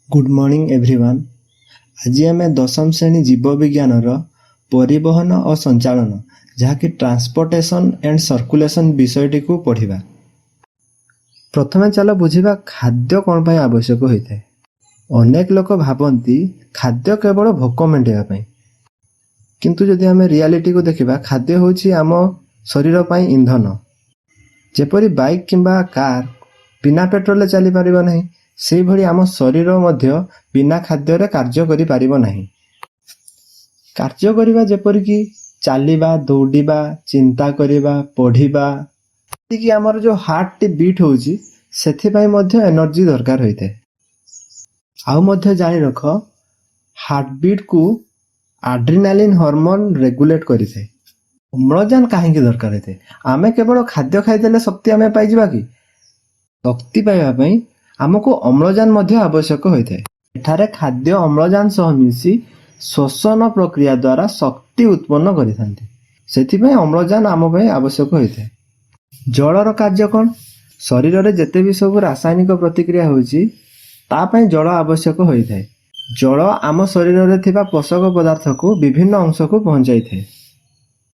Good morning everyone. आज आम दशम श्रेणी जीव विज्ञान परिवहन और संचालन जहाँकि ट्रांसपोर्टेशन एंड सर्कुलेशन विषयटी को पढ़ा। प्रथमे चलो बुझा खाद्य कौन पर आवश्यक होता है। अनेक लोक भावती खाद्य केवल भोक मेटाइवाई, किंतु जदि आम रियालिटी को देखा खाद्य हूँ आम शरीर पर इंधन। जेपरी बाइक किंबा कार बिना पेट्रोल चली पार नहीं, से भली आम शरीर मध्य बिना खाद्य कार्य करि पारिबो नहीं। कार्य करिबा जेपरिक चलिबा, दौड़िबा, चिंता करिबा, पढ़िबा, कि आमर जो हार्ट टी बीट होउची सेथिपाई मध्य एनर्जी दरकार होइते। आउ मध्य जानि रख, हार्ट बीट को एड्रेनालिन हार्मोन रेगुलेट करिथे। अम्लजान काहे दरकार होइते? आमे केवल खाद्य खाइदेले शक्ति आमे पाई जिबा कि? शक्ति पाइबा पई आमको अम्लजान मध्य आवश्यक होता है। एठारे खाद्य अम्लजान सह मिसी श्वसन प्रक्रिया द्वारा शक्ति उत्पन्न करिथांती, सेथिपई अम्लजान आम पई आवश्यक होता है। जलर कार्य कौन? शरीर में जेते भी सब रासायनिक प्रतिक्रिया होची ता पई जल आवश्यक होता है। जल आम शरीर में थिबा पोषक पदार्थ को विभिन्न अंश को पहुंचाई थे।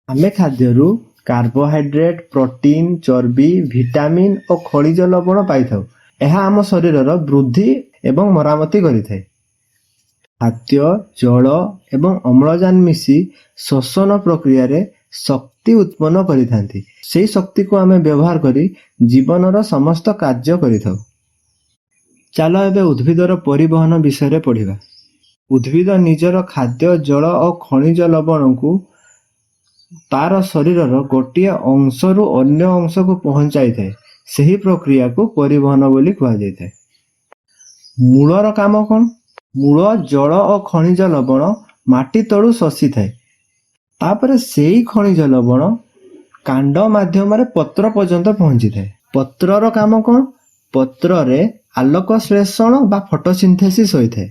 आमे खाद्यरू कार्बोहाइड्रेट, प्रोटीन, चर्बी, विटामिन और खनिज लवण पाई थाउ। यह आम शरीर वृद्धि एवं मरामती करिथे। खाद्य, जल एवं अम्लजान मिसी श्वसन प्रक्रिया रे शक्ति उत्पन्न करिथांती। सेही शक्ति को आमे व्यवहार करी जीवनर समस्त कार्य करिथाउ। चलो एबे उद्भिदर परिवहन विषय पढ़िबा। उद्भिद निजर खाद्य, जल और खनिज लवण को तार शरीर गोटे अंशरू अन्य अंश को पहुंचाई थाए। सही प्रक्रिया को परिवहन बोली कहा जाता है। मूलर काम कौन? मूल जल और खनिज लवण माटी तलू शोषी थाए। तापर सेही खनिज लवण कांड माध्यम रे पत्र पर्यंत पहुंची थाए। पत्रर काम कौन? पत्र रे आलोक श्लेषण बा फोटोसिंथेसिस होइथे।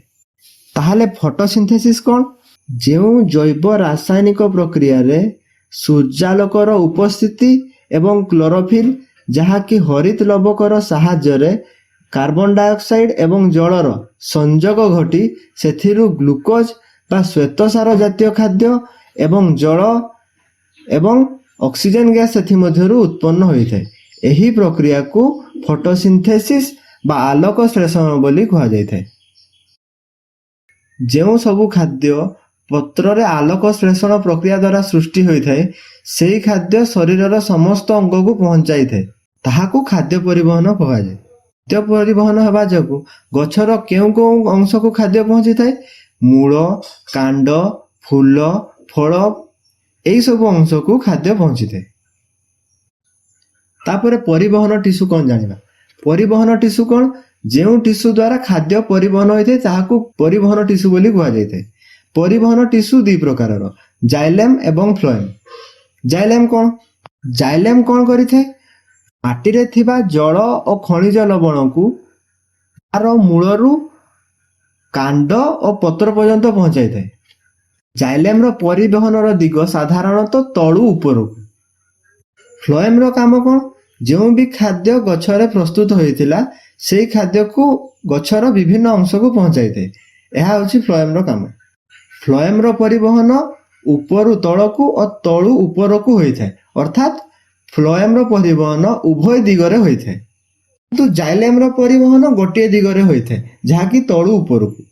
ताहाले फोटोसिंथेसिस कौन? जेउ जैव रासायनिक प्रक्रिया रे सूर्यालोकर उपस्थिति एवं क्लोरोफिल जहाँकि हरित लवकर साहाय्य कार्बन डाइऑक्साइड एवं जलर संजोग घटी सेथिरु ग्लूकोज बा श्वेतसार जातीय खाद्य एवं जल एवं ऑक्सीजन गैस सेथि मध्यरु उत्पन्न होइଥାଏ। एही प्रक्रिया को फोटोसिंथेसिस बा आलोक श्लेषण बोली कहा जाइଥାଏ। जेउ सबु खाद्य पत्र रे आलोक श्लेषण प्रक्रिया द्वारा सृष्टि होइଥାଏ, सेही खाद्य शरीरर समस्त अंग को पहुंचाई थाए। ताहाकू खाद्य परिवहन कहाଯାए। खाद्य परिवहन हेबा जोगु गछर केउ केउ अंश को खाद्य पहुंची थाए? मूल, कांड, फूल, फल एई सब अंश को खाद्य पहुंची थाए। तापरे परिवहन टिश्यू कौन जानिबा। परिवहन टिश्यू कौन? जेउ टिश्यू द्वारा खाद्य परिवहन होइथे ताहाकू परिवहन टिश्यू बोली कहा जाइଥାଏ। परिवहन टिश्यू दुई प्रकारर, जाइलेम एवं फ्लोएम। जाइलेम कौन? जाइलेम कौन करिथे? माटी रे थिबा जल और खनिज लवण को तार मूलरू कांड और पत्र पर्यंत पहुंचाई थाए। जाइलेम रो परिवहन रो दिग साधारणतः तळू ऊपर को। फ्लोएम रो काम कौन? जो भी खाद्य गछरे प्रस्तुत होइथिला सेही खाद्य को गछर विभिन्न अंश को पहुंचाई थाए। यह होछि फ्लोएम रो काम। फ्लोएम रो परिवहन ऊपरू तळकू और तळू ऊपर को होइଥାଏ, अर्थात फ्लोएम रो परिवहन उभय दिगरे होइଥାଏ, किंतु जाइलेम रो परिवहन गोटे दिगरे होइଥାଏ जहाँकि तळू ऊपर को।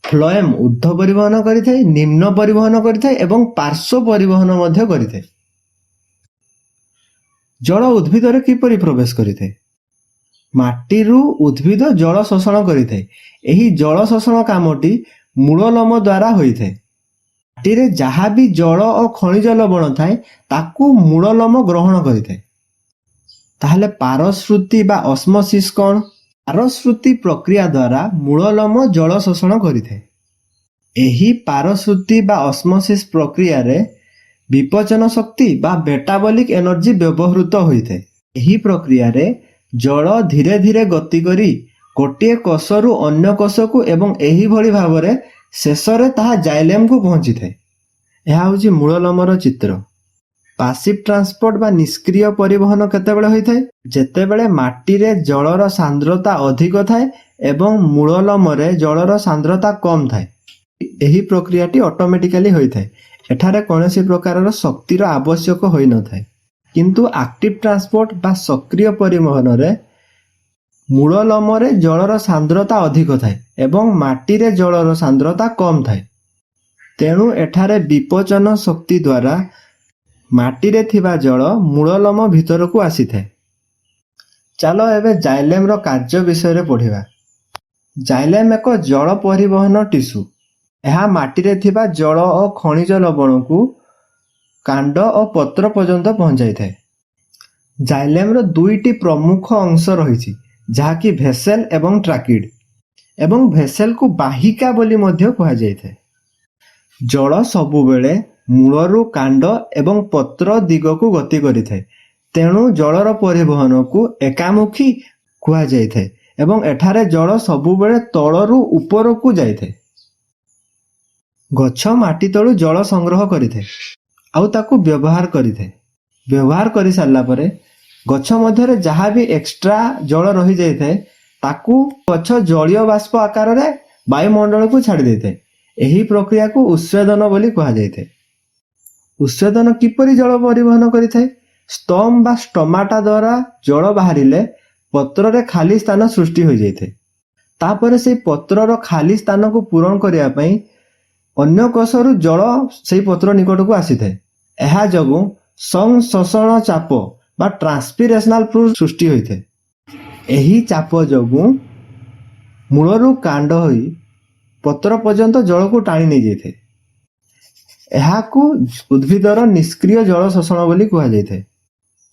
फ्लोएम ऊर्ध्व परिवहन करिଥାଏ, निम्न परिवहन करिଥାଏ एवं पार्श्व परिवहन मध्य करिଥାଏ। जल उद्भिद रे किपरि प्रवेश करिଥାଏ? माटीरू उद्भिद जल शोषण करिଥାଏ। एही जल शोषण कामटी मूललोम द्वारा होइଥାଏ। माटीरे जहाँ भी जल और खनिज लवण थाए ताकू मूललोम ग्रहण करिଥାଏ। ताहले पारश्रुति बा ऑस्मोसिस कौन? पारश्रुति प्रक्रिया द्वारा मूललोम जल शोषण करिଥାଏ। एही पारश्रुति बा ऑस्मोसिस प्रक्रिया रे विपचन शक्ति बा मेटाबॉलिक एनर्जी व्यवहृत होइଥାଏ। एही प्रक्रिया रे जल धीरे धीरे गति करी गोटे कोषरू अन्य कोष को एवं एही भली भावरे शेषरे ताहा जाइलेम को पहुंची थाए। यह होछि मूललोमर चित्र। पासिव ट्रांसपोर्ट बा निष्क्रिय परिवहन केतेबेले होइଥାଏ? जेतेबेले माटी रे जलर सांद्रता अधिक थाए ଏବଂ ମୂଳଲମରେ ଜଳର ସାନ୍ଦ୍ରତା କମ୍ ଥାଏ। ଏହି ପ୍ରକ୍ରିୟାଟି ଅଟୋମେଟିକାଲି ହୋଇଥାଏ। ଏଠାରେ କୌଣସି ପ୍ରକାରର ଶକ୍ତିର ଆବଶ୍ୟକ ହୋଇନଥାଏ। କିନ୍ତୁ ଆକ୍ଟିଭ ଟ୍ରାନ୍ସପୋର୍ଟ ବା ସକ୍ରିୟ ପରିବହନରେ ମୂଳଲମରେ ଜଳର ସାନ୍ଦ୍ରତା ଅଧିକ ଥାଏ ଏବଂ ମାଟିରେ ଜଳର ସାନ୍ଦ୍ରତା କମ୍ ଥାଏ। ତେଣୁ ଏଠାରେ ବିପଚନ ଶକ୍ତି ଦ୍ୱାରା ମାଟିରେ ଥିବା ଜଳ ମୂଳଲମ ଭିତରକୁ ଆସିଥାଏ। ଚାଲ ଏବେ ଜାଇଲେମର କାର୍ଯ୍ୟ ବିଷୟରେ ପଢ଼ିବା। ଜାଇଲେମ୍ ଏକ ଜଳ ପରିବହନ ଟିସୁ। ଏହା ମାଟିରେ ଥିବା ଜଳ ଓ ଖଣିଜ ଲବଣକୁ କାଣ୍ଡ ଓ ପତ୍ର ପର୍ଯ୍ୟନ୍ତ ପହଞ୍ଚାଇଥାଏ। ଜାଇଲେମର ଦୁଇଟି ପ୍ରମୁଖ ଅଂଶ ରହିଛି, ଯାହାକି ଭେସେଲ ଏବଂ ଟ୍ରାକିଡ୍, ଏବଂ ଭେସେଲକୁ ବାହିକା ବୋଲି ମଧ୍ୟ କୁହାଯାଇଥାଏ। ଜଳ ସବୁବେଳେ ମୂଳରୁ କାଣ୍ଡ ଏବଂ ପତ୍ର ଦିଗକୁ ଗତି କରିଥାଏ। ତେଣୁ ଜଳର ପରିବହନକୁ ଏକାମୁଖୀ କୁହାଯାଇଥାଏ ଏବଂ ଏଠାରେ ଜଳ ସବୁବେଳେ ତଳରୁ ଉପରକୁ ଯାଇଥାଏ। ଗଛ ମାଟି ତଳୁ ଜଳ ସଂଗ୍ରହ କରିଥାଏ ଆଉ ତାକୁ ବ୍ୟବହାର କରିଥାଏ। ବ୍ୟବହାର କରିସାରିଲା ପରେ ଗଛ ମଧ୍ୟରେ ଯାହା ବି ଏକ୍ସଟ୍ରା ଜଳ ରହିଯାଇଥାଏ ତାକୁ ଗଛ ଜଳୀୟ ବାଷ୍ପ ଆକାରରେ ବାୟୁମଣ୍ଡଳକୁ ଛାଡ଼ି ଦେଇଥାଏ। ଏହି ପ୍ରକ୍ରିୟାକୁ ଉତ୍ସେଦନ ବୋଲି କୁହାଯାଇଥାଏ। ଉତ୍ସେଦନ କିପରି ଜଳ ପରିବହନ କରିଥାଏ? ଷ୍ଟମ୍ ବା ଷ୍ଟମାଟା ଦ୍ୱାରା ଜଳ ବାହାରିଲେ ପତ୍ରରେ ଖାଲି ସ୍ଥାନ ସୃଷ୍ଟି ହୋଇଯାଇଥାଏ। ତାପରେ ସେହି ପତ୍ରର ଖାଲି ସ୍ଥାନକୁ ପୂରଣ କରିବା ପାଇଁ ଅନ୍ୟ କୋଷରୁ ଜଳ ସେହି ପତ୍ର ନିକଟକୁ ଆସିଥାଏ। ଏହା ଯୋଗୁଁ ସଂଶୋଷଣ ଚାପ ବା ଟ୍ରାନ୍ସପିରେସନାଲ ଫୋର୍ସ ସୃଷ୍ଟି ହୋଇଥାଏ। ଏହି ଚାପ ଯୋଗୁଁ ମୂଳରୁ କାଣ୍ଡ ହୋଇ ପତ୍ର ପର୍ଯ୍ୟନ୍ତ ଜଳକୁ ଟାଣି ନେଇଯାଇଥାଏ। ଏହାକୁ ଉଦ୍ଭିଦର ନିଷ୍କ୍ରିୟ ଜଳ ଶୋଷଣ ବୋଲି କୁହାଯାଇଥାଏ।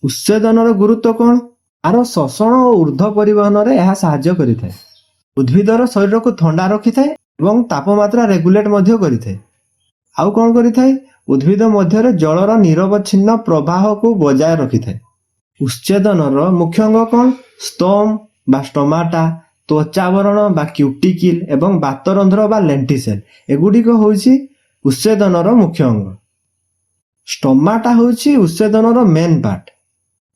ଉତ୍ସେଦନର ଗୁରୁତ୍ୱ କ'ଣ? ଆର ଶୋଷଣ ଓ ଊର୍ଧ୍ୱ ପରିବହନରେ ଏହା ସାହାଯ୍ୟ କରିଥାଏ। ଉଦ୍ଭିଦର ଶରୀରକୁ ଥଣ୍ଡା ରଖିଥାଏ ଏବଂ ତାପମାତ୍ରା ରେଗୁଲେଟ୍ ମଧ୍ୟ କରିଥାଏ। ଆଉ କ'ଣ କରିଥାଏ? ଉଦ୍ଭିଦ ମଧ୍ୟରେ ଜଳର ନିରବଚ୍ଛିନ୍ନ ପ୍ରବାହକୁ ବଜାୟ ରଖିଥାଏ। ଉତ୍ସେଦନର ମୁଖ୍ୟ ଅଙ୍ଗ କ'ଣ? ଷ୍ଟୋମ୍ ବା ଷ୍ଟମାଟା, ତ୍ୱଚାବରଣ ବା କ୍ୟୁଟିକିଲ୍ ଏବଂ ବାତରନ୍ଧ୍ର ବା ଲେଣ୍ଟିସେଲ୍ ଏଗୁଡ଼ିକ ହେଉଛି ଉତ୍ସେଦନର ମୁଖ୍ୟ ଅଙ୍ଗ। ଷ୍ଟମାଟା ହେଉଛି ଉତ୍ସେଦନର ମେନ୍ ପାର୍ଟ।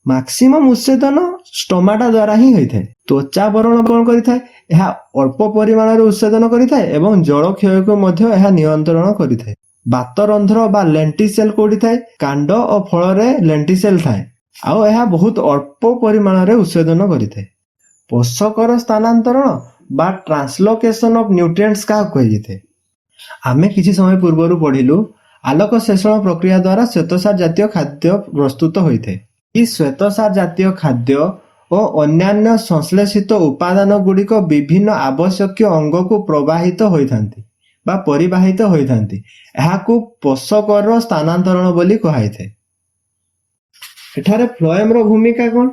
ମାକ୍ସିମମ୍ ଉତ୍ସେଦନ ଷ୍ଟମାଟା ଦ୍ୱାରା ହିଁ ହୋଇଥାଏ। ତ୍ୱଚାବରଣ କ'ଣ କରିଥାଏ? ଏହା ଅଳ୍ପ ପରିମାଣରେ ଉତ୍ସେଦନ କରିଥାଏ ଏବଂ ଜଳ କ୍ଷୟକୁ ମଧ୍ୟ ଏହା ନିୟନ୍ତ୍ରଣ କରିଥାଏ। ବାତରନ୍ଧ୍ର ବା ଲେଣ୍ଟିସେଲ୍ କୋଉଠି ଥାଏ? କାଣ୍ଡ ଓ ଫଳରେ ଲେଣ୍ଟିସେଲ୍ ଥାଏ ଆଉ ଏହା ବହୁତ ଅଳ୍ପ ପରିମାଣରେ ଉତ୍ସେଦନ କରିଥାଏ। ପୋଷକର ସ୍ଥାନାନ୍ତରଣ ବା ଟ୍ରାନ୍ସଲୋକେସନ ଅଫ୍ ନ୍ୟୁଟ୍ରିଏଣ୍ଟସ୍ କାହାକୁ କୁହାଯାଇଥାଏ? ଆମେ କିଛି ସମୟ ପୂର୍ବରୁ ପଢ଼ିଲୁ ଆଲୋକ ଶୋଷଣ ପ୍ରକ୍ରିୟା ଦ୍ୱାରା ଶ୍ୱେତସାର ଜାତୀୟ ଖାଦ୍ୟ ପ୍ରସ୍ତୁତ ହୋଇଥାଏ। ଏହି ଶ୍ୱେତସାର ଜାତୀୟ ଖାଦ୍ୟ ଓ ଅନ୍ୟାନ୍ୟ ସଂଶ୍ଳେଷିତ ଉପାଦାନ ଗୁଡ଼ିକ ବିଭିନ୍ନ ଆବଶ୍ୟକୀୟ ଅଙ୍ଗକୁ ପ୍ରବାହିତ ହୋଇଥାନ୍ତି ବା ପରିବାହିତ ହୋଇଥାନ୍ତି। ଏହାକୁ ପୋଷକର ସ୍ଥାନାନ୍ତରଣ ବୋଲି କୁହାଯାଇଥାଏ। ଏଠାରେ ଫ୍ଲୋଏମର ଭୂମିକା କ'ଣ?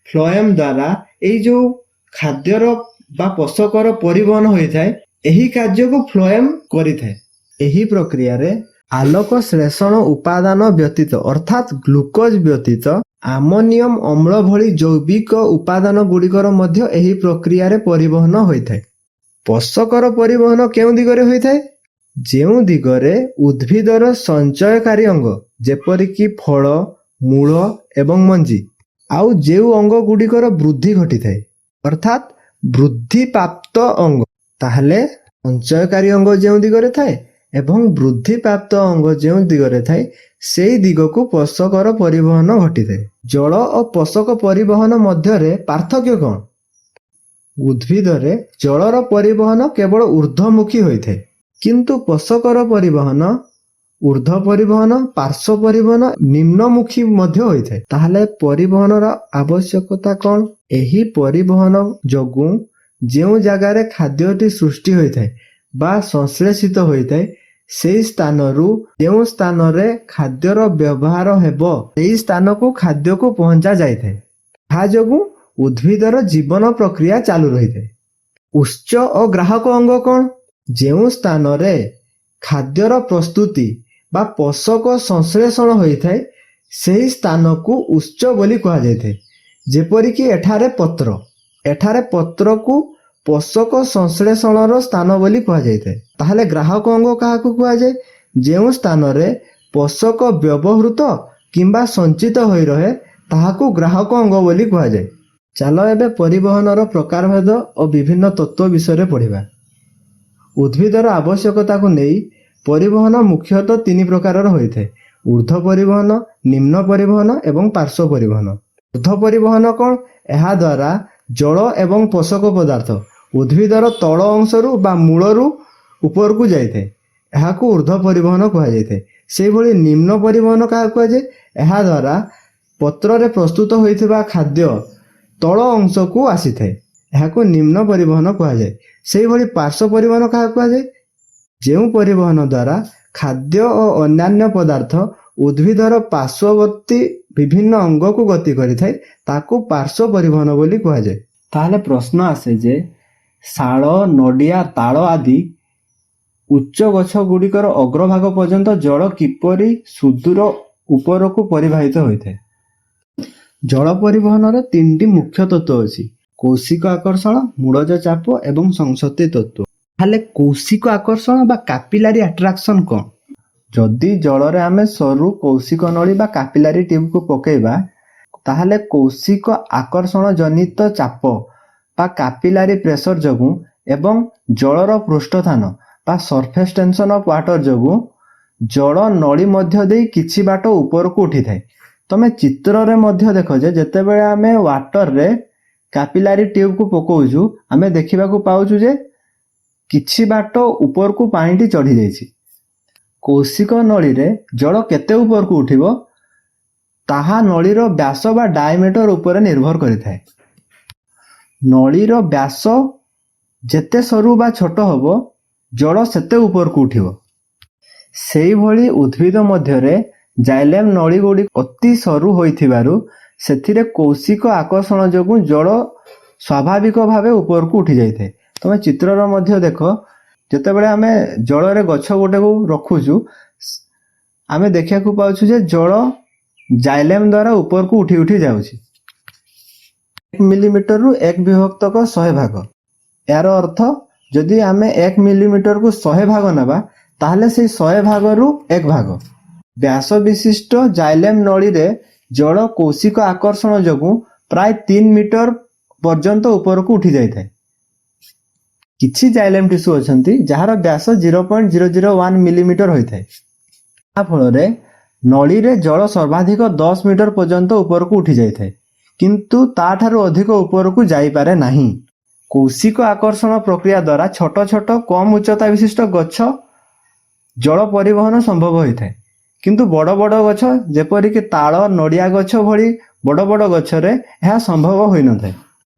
ଫ୍ଲୋଏମ୍ ଦ୍ୱାରା ଏଇ ଯେଉଁ ଖାଦ୍ୟର ବା ପୋଷକର ପରିବହନ ହୋଇଥାଏ ଏହି କାର୍ଯ୍ୟକୁ ଫ୍ଲୋଏମ୍ କରିଥାଏ। ଏହି ପ୍ରକ୍ରିୟାରେ ଆଲୋକ ଶ୍ଳେଷଣ ଉପାଦାନ ବ୍ୟତୀତ ଅର୍ଥାତ୍ ଗ୍ଲୁକୋଜ୍ ବ୍ୟତୀତ ଆମୋନିୟମ ଅମ୍ଳ ଭଳି ଜୈବିକ ଉପାଦାନ ଗୁଡ଼ିକର ମଧ୍ୟ ଏହି ପ୍ରକ୍ରିୟାରେ ପରିବହନ ହୋଇଥାଏ। ପୋଷକର ପରିବହନ କେଉଁ ଦିଗରେ ହୋଇଥାଏ? ଯେଉଁ ଦିଗରେ ଉଦ୍ଭିଦର ସଞ୍ଚୟକାରୀ ଅଙ୍ଗ ଯେପରିକି ଫଳ, ମୂଳ ଏବଂ ମଞ୍ଜି, ଆଉ ଯେଉଁ ଅଙ୍ଗ ଗୁଡ଼ିକର ବୃଦ୍ଧି ଘଟିଥାଏ ଅର୍ଥାତ୍ ବୃଦ୍ଧିପ୍ରାପ୍ତ ଅଙ୍ଗ, ତାହେଲେ ସଞ୍ଚୟକାରୀ ଅଙ୍ଗ ଯେଉଁ ଦିଗରେ ଥାଏ ଏବଂ ବୃଦ୍ଧିପ୍ରାପ୍ତ ଅଙ୍ଗ ଯେଉଁ ଦିଗରେ ଥାଏ ସେହି ଦିଗକୁ ପୋଷକର ପରିବହନ ଘଟିଥାଏ। ଜଳ ଓ ପୋଷକ ପରିବହନ ମଧ୍ୟରେ ପାର୍ଥକ୍ୟ କ'ଣ? ଉଦ୍ଭିଦରେ ଜଳର ପରିବହନ କେବଳ ଊର୍ଦ୍ଧ୍ୱମୁଖୀ ହୋଇଥାଏ, କିନ୍ତୁ ପୋଷକର ପରିବହନ ଊର୍ଦ୍ଧ୍ୱ ପରିବହନ, ପାର୍ଶ୍ୱ ପରିବହନ, ନିମ୍ନମୁଖୀ ମଧ୍ୟ ହୋଇଥାଏ। ତାହେଲେ ପରିବହନର ଆବଶ୍ୟକତା କ'ଣ? ଏହି ପରିବହନ ଯୋଗୁଁ ଯେଉଁ ଜାଗାରେ ଖାଦ୍ୟଟି ସୃଷ୍ଟି ହୋଇଥାଏ ବା ସଂଶ୍ଳେଷିତ ହୋଇଥାଏ ସେହି ସ୍ଥାନରୁ ଯେଉଁ ସ୍ଥାନରେ ଖାଦ୍ୟର ବ୍ୟବହାର ହେବ ସେହି ସ୍ଥାନକୁ ଖାଦ୍ୟକୁ ପହଞ୍ଚା ଯାଇଥାଏ। ଏହା ଯୋଗୁଁ ଉଦ୍ଭିଦର ଜୀବନ ପ୍ରକ୍ରିୟା ଚାଲୁ ରହିଥାଏ। ଉତ୍ସ ଓ ଗ୍ରାହକ ଅଙ୍ଗ କ'ଣ? ଯେଉଁ ସ୍ଥାନରେ ଖାଦ୍ୟର ପ୍ରସ୍ତୁତି ବା ପୋଷକ ସଂଶ୍ଳେଷଣ ହୋଇଥାଏ ସେହି ସ୍ଥାନକୁ ଉତ୍ସ ବୋଲି କୁହାଯାଇଥାଏ। ଯେପରିକି ଏଠାରେ ପତ୍ର, ଏଠାରେ ପତ୍ରକୁ ପୋଷକ ସଂଶ୍ଳେଷଣର ସ୍ଥାନ ବୋଲି କୁହାଯାଇଥାଏ। ତାହେଲେ ଗ୍ରାହକ ଅଙ୍ଗ କାହାକୁ କୁହାଯାଏ? ଯେଉଁ ସ୍ଥାନରେ ପୋଷକ ବ୍ୟବହୃତ କିମ୍ବା ସଞ୍ଚିତ ହୋଇ ରହେ ତାହାକୁ ଗ୍ରାହକ ଅଙ୍ଗ ବୋଲି କୁହାଯାଏ। ଚାଲ ଏବେ ପରିବହନର ପ୍ରକାରଭେଦ ଓ ବିଭିନ୍ନ ତତ୍ତ୍ୱ ବିଷୟରେ ପଢ଼ିବା। ଉଦ୍ଭିଦର ଆବଶ୍ୟକତାକୁ ନେଇ ପରିବହନ ମୁଖ୍ୟତଃ ତିନି ପ୍ରକାରର ହୋଇଥାଏ: ଊର୍ଧ୍ୱ ପରିବହନ, ନିମ୍ନ ପରିବହନ ଏବଂ ପାର୍ଶ୍ୱ ପରିବହନ। ଊର୍ଧ୍ୱ ପରିବହନ କ'ଣ? ଏହା ଦ୍ୱାରା ଜଳ ଏବଂ ପୋଷକ ପଦାର୍ଥ ଉଦ୍ଭିଦର ତଳ ଅଂଶରୁ ବା ମୂଳରୁ ଉପରକୁ ଯାଇଥାଏ। ଏହାକୁ ଊର୍ଧ୍ୱ ପରିବହନ କୁହାଯାଇଥାଏ। ସେହିଭଳି ନିମ୍ନ ପରିବହନ କାହାକୁ କୁହାଯାଏ? ଏହା ଦ୍ୱାରା ପତ୍ରରେ ପ୍ରସ୍ତୁତ ହୋଇଥିବା ଖାଦ୍ୟ ତଳ ଅଂଶକୁ ଆସିଥାଏ। ଏହାକୁ ନିମ୍ନ ପରିବହନ କୁହାଯାଏ। ସେହିଭଳି ପାର୍ଶ୍ୱ ପରିବହନ କାହାକୁ କୁହାଯାଏ? ଯେଉଁ ପରିବହନ ଦ୍ୱାରା ଖାଦ୍ୟ ଓ ଅନ୍ୟାନ୍ୟ ପଦାର୍ଥ ଉଦ୍ଭିଦର ପାର୍ଶ୍ୱବର୍ତ୍ତୀ ବିଭିନ୍ନ ଅଙ୍ଗକୁ ଗତି କରିଥାଏ ତାକୁ ପାର୍ଶ୍ୱ ପରିବହନ ବୋଲି କୁହାଯାଏ। ତାହେଲେ ପ୍ରଶ୍ନ ଆସେ ଯେ ଶାଳ, ନଡ଼ିଆ, ତାଳ ଆଦି ଉଚ୍ଚ ଗଛ ଗୁଡ଼ିକର ଅଗ୍ରଭାଗ ପର୍ଯ୍ୟନ୍ତ ଜଳ କିପରି ସୁଦୂର ଉପରକୁ ପରିବାହିତ ହୋଇଥାଏ? ଜଳ ପରିବହନର ତିନିଟି ମୁଖ୍ୟ ତତ୍ତ୍ୱ ଅଛି: କୌଶିକ ଆକର୍ଷଣ, ମୂଳଜ ଚାପ ଏବଂ ସଂସକ୍ତି ତତ୍ତ୍ୱ। ତାହେଲେ କୌଶିକ ଆକର୍ଷଣ ବା କାପିଲାରୀ ଆଟ୍ରାକ୍ସନ୍ କ'ଣ? ଯଦି ଜଳରେ ଆମେ ସରୁ କୌଶିକ ନଳୀ ବା କାପିଲାରୀ ଟ୍ୟୁବ୍କୁ ପକାଇବା ତାହେଲେ କୌଶିକ ଆକର୍ଷଣ ଜନିତ ଚାପ ବା କାପିଲାରୀ ପ୍ରେସର ଯୋଗୁଁ ଏବଂ ଜଳର ପୃଷ୍ଠସ୍ଥାନ ବା ସର୍ଫେସ୍ ଟେନସନ୍ ଅଫ୍ ୱାଟର ଯୋଗୁଁ ଜଳ ନଳୀ ମଧ୍ୟ ଦେଇ କିଛି ବାଟ ଉପରକୁ ଉଠିଥାଏ। ତମେ ଚିତ୍ରରେ ମଧ୍ୟ ଦେଖ ଯେ ଯେତେବେଳେ ଆମେ ୱାଟରରେ କାପିଲାରୀ ଟ୍ୟୁବ୍କୁ ପକାଉଛୁ ଆମେ ଦେଖିବାକୁ ପାଉଛୁ ଯେ କିଛି ବାଟ ଉପରକୁ ପାଣିଟି ଚଢ଼ିଯାଇଛି। କୌଶିକ ନଳୀରେ ଜଳ କେତେ ଉପରକୁ ଉଠିବ ତାହା ନଳୀର ବ୍ୟାସ ବା ଡାଇମିଟର ଉପରେ ନିର୍ଭର କରିଥାଏ। ନଳୀର ବ୍ୟାସ ଯେତେ ସରୁ ବା ଛୋଟ ହେବ ଜଳ ସେତେ ଉପରକୁ ଉଠିବ। ସେହିଭଳି ଉଦ୍ଭିଦ ମଧ୍ୟରେ ଜାଇଲେମ୍ ନଳୀ ଗୁଡ଼ିକ ଅତି ସରୁ ହୋଇଥିବାରୁ ସେଥିରେ କୌଶିକ ଆକର୍ଷଣ ଯୋଗୁଁ ଜଳ ସ୍ୱାଭାବିକ ଭାବେ ଉପରକୁ ଉଠି ଯାଇଥାଏ। ତମେ ଚିତ୍ରର ମଧ୍ୟ ଦେଖ, ଯେତେବେଳେ ଆମେ ଜଳରେ ଗଛ ଗୋଟେକୁ ରଖୁଛୁ ଆମେ ଦେଖିବାକୁ ପାଉଛୁ ଯେ ଜଳ ଜାଇଲେମ୍ ଦ୍ୱାରା ଉପରକୁ ଉଠି ଉଠି ଯାଉଛି। 1 ମିଲିମିଟରରୁ 1 ବିଭକ୍ତକ 100 ଭାଗ। ଏହାର ଅର୍ଥ ଯଦି ଆମେ 1 ମିଲିମିଟରକୁ 100 ଭାଗ ନେବା ତାହେଲେ ସେଇ 100 ଭାଗରୁ 1 ଭାଗ। ବ୍ୟାସ ବିଶିଷ୍ଟ ଜାଇଲେମ୍ ନଳୀରେ ଜଳ କୌଶିକ ଆକର୍ଷଣ ଯୋଗୁଁ ପ୍ରାୟ 3 ମିଟର ପର୍ଯ୍ୟନ୍ତ ଉପରକୁ ଉଠି ଯାଇଥାଏ। କିଛି ଜାଇଲେମ୍ ଟିସ୍ୟୁ ଅଛନ୍ତି ଯାହାର ବ୍ୟାସ 0.001 ମିଲିମିଟର ହୋଇଥାଏ। ଯାହା ଫଳରେ ନଳୀରେ ଜଳ ସର୍ବାଧିକ 10 ମିଟର ପର୍ଯ୍ୟନ୍ତ ଉପରକୁ ଉଠି ଯାଇଥାଏ, କିନ୍ତୁ ତାଠାରୁ ଅଧିକ ଉପରକୁ ଯାଇପାରେ ନାହିଁ। କୌଶିକ ଆକର୍ଷଣ ପ୍ରକ୍ରିୟା ଦ୍ୱାରା ଛୋଟ ଛୋଟ କମ୍ ଉଚ୍ଚତା ବିଶିଷ୍ଟ ଗଛ ଜଳ ପରିବହନ ସମ୍ଭବ ହୋଇଥାଏ, କିନ୍ତୁ ବଡ଼ ବଡ଼ ଗଛ ଯେପରିକି ତାଳ, ନଡ଼ିଆ ଗଛ ଭଳି ବଡ଼ ବଡ଼ ଗଛରେ ଏହା ସମ୍ଭବ ହୋଇନଥାଏ।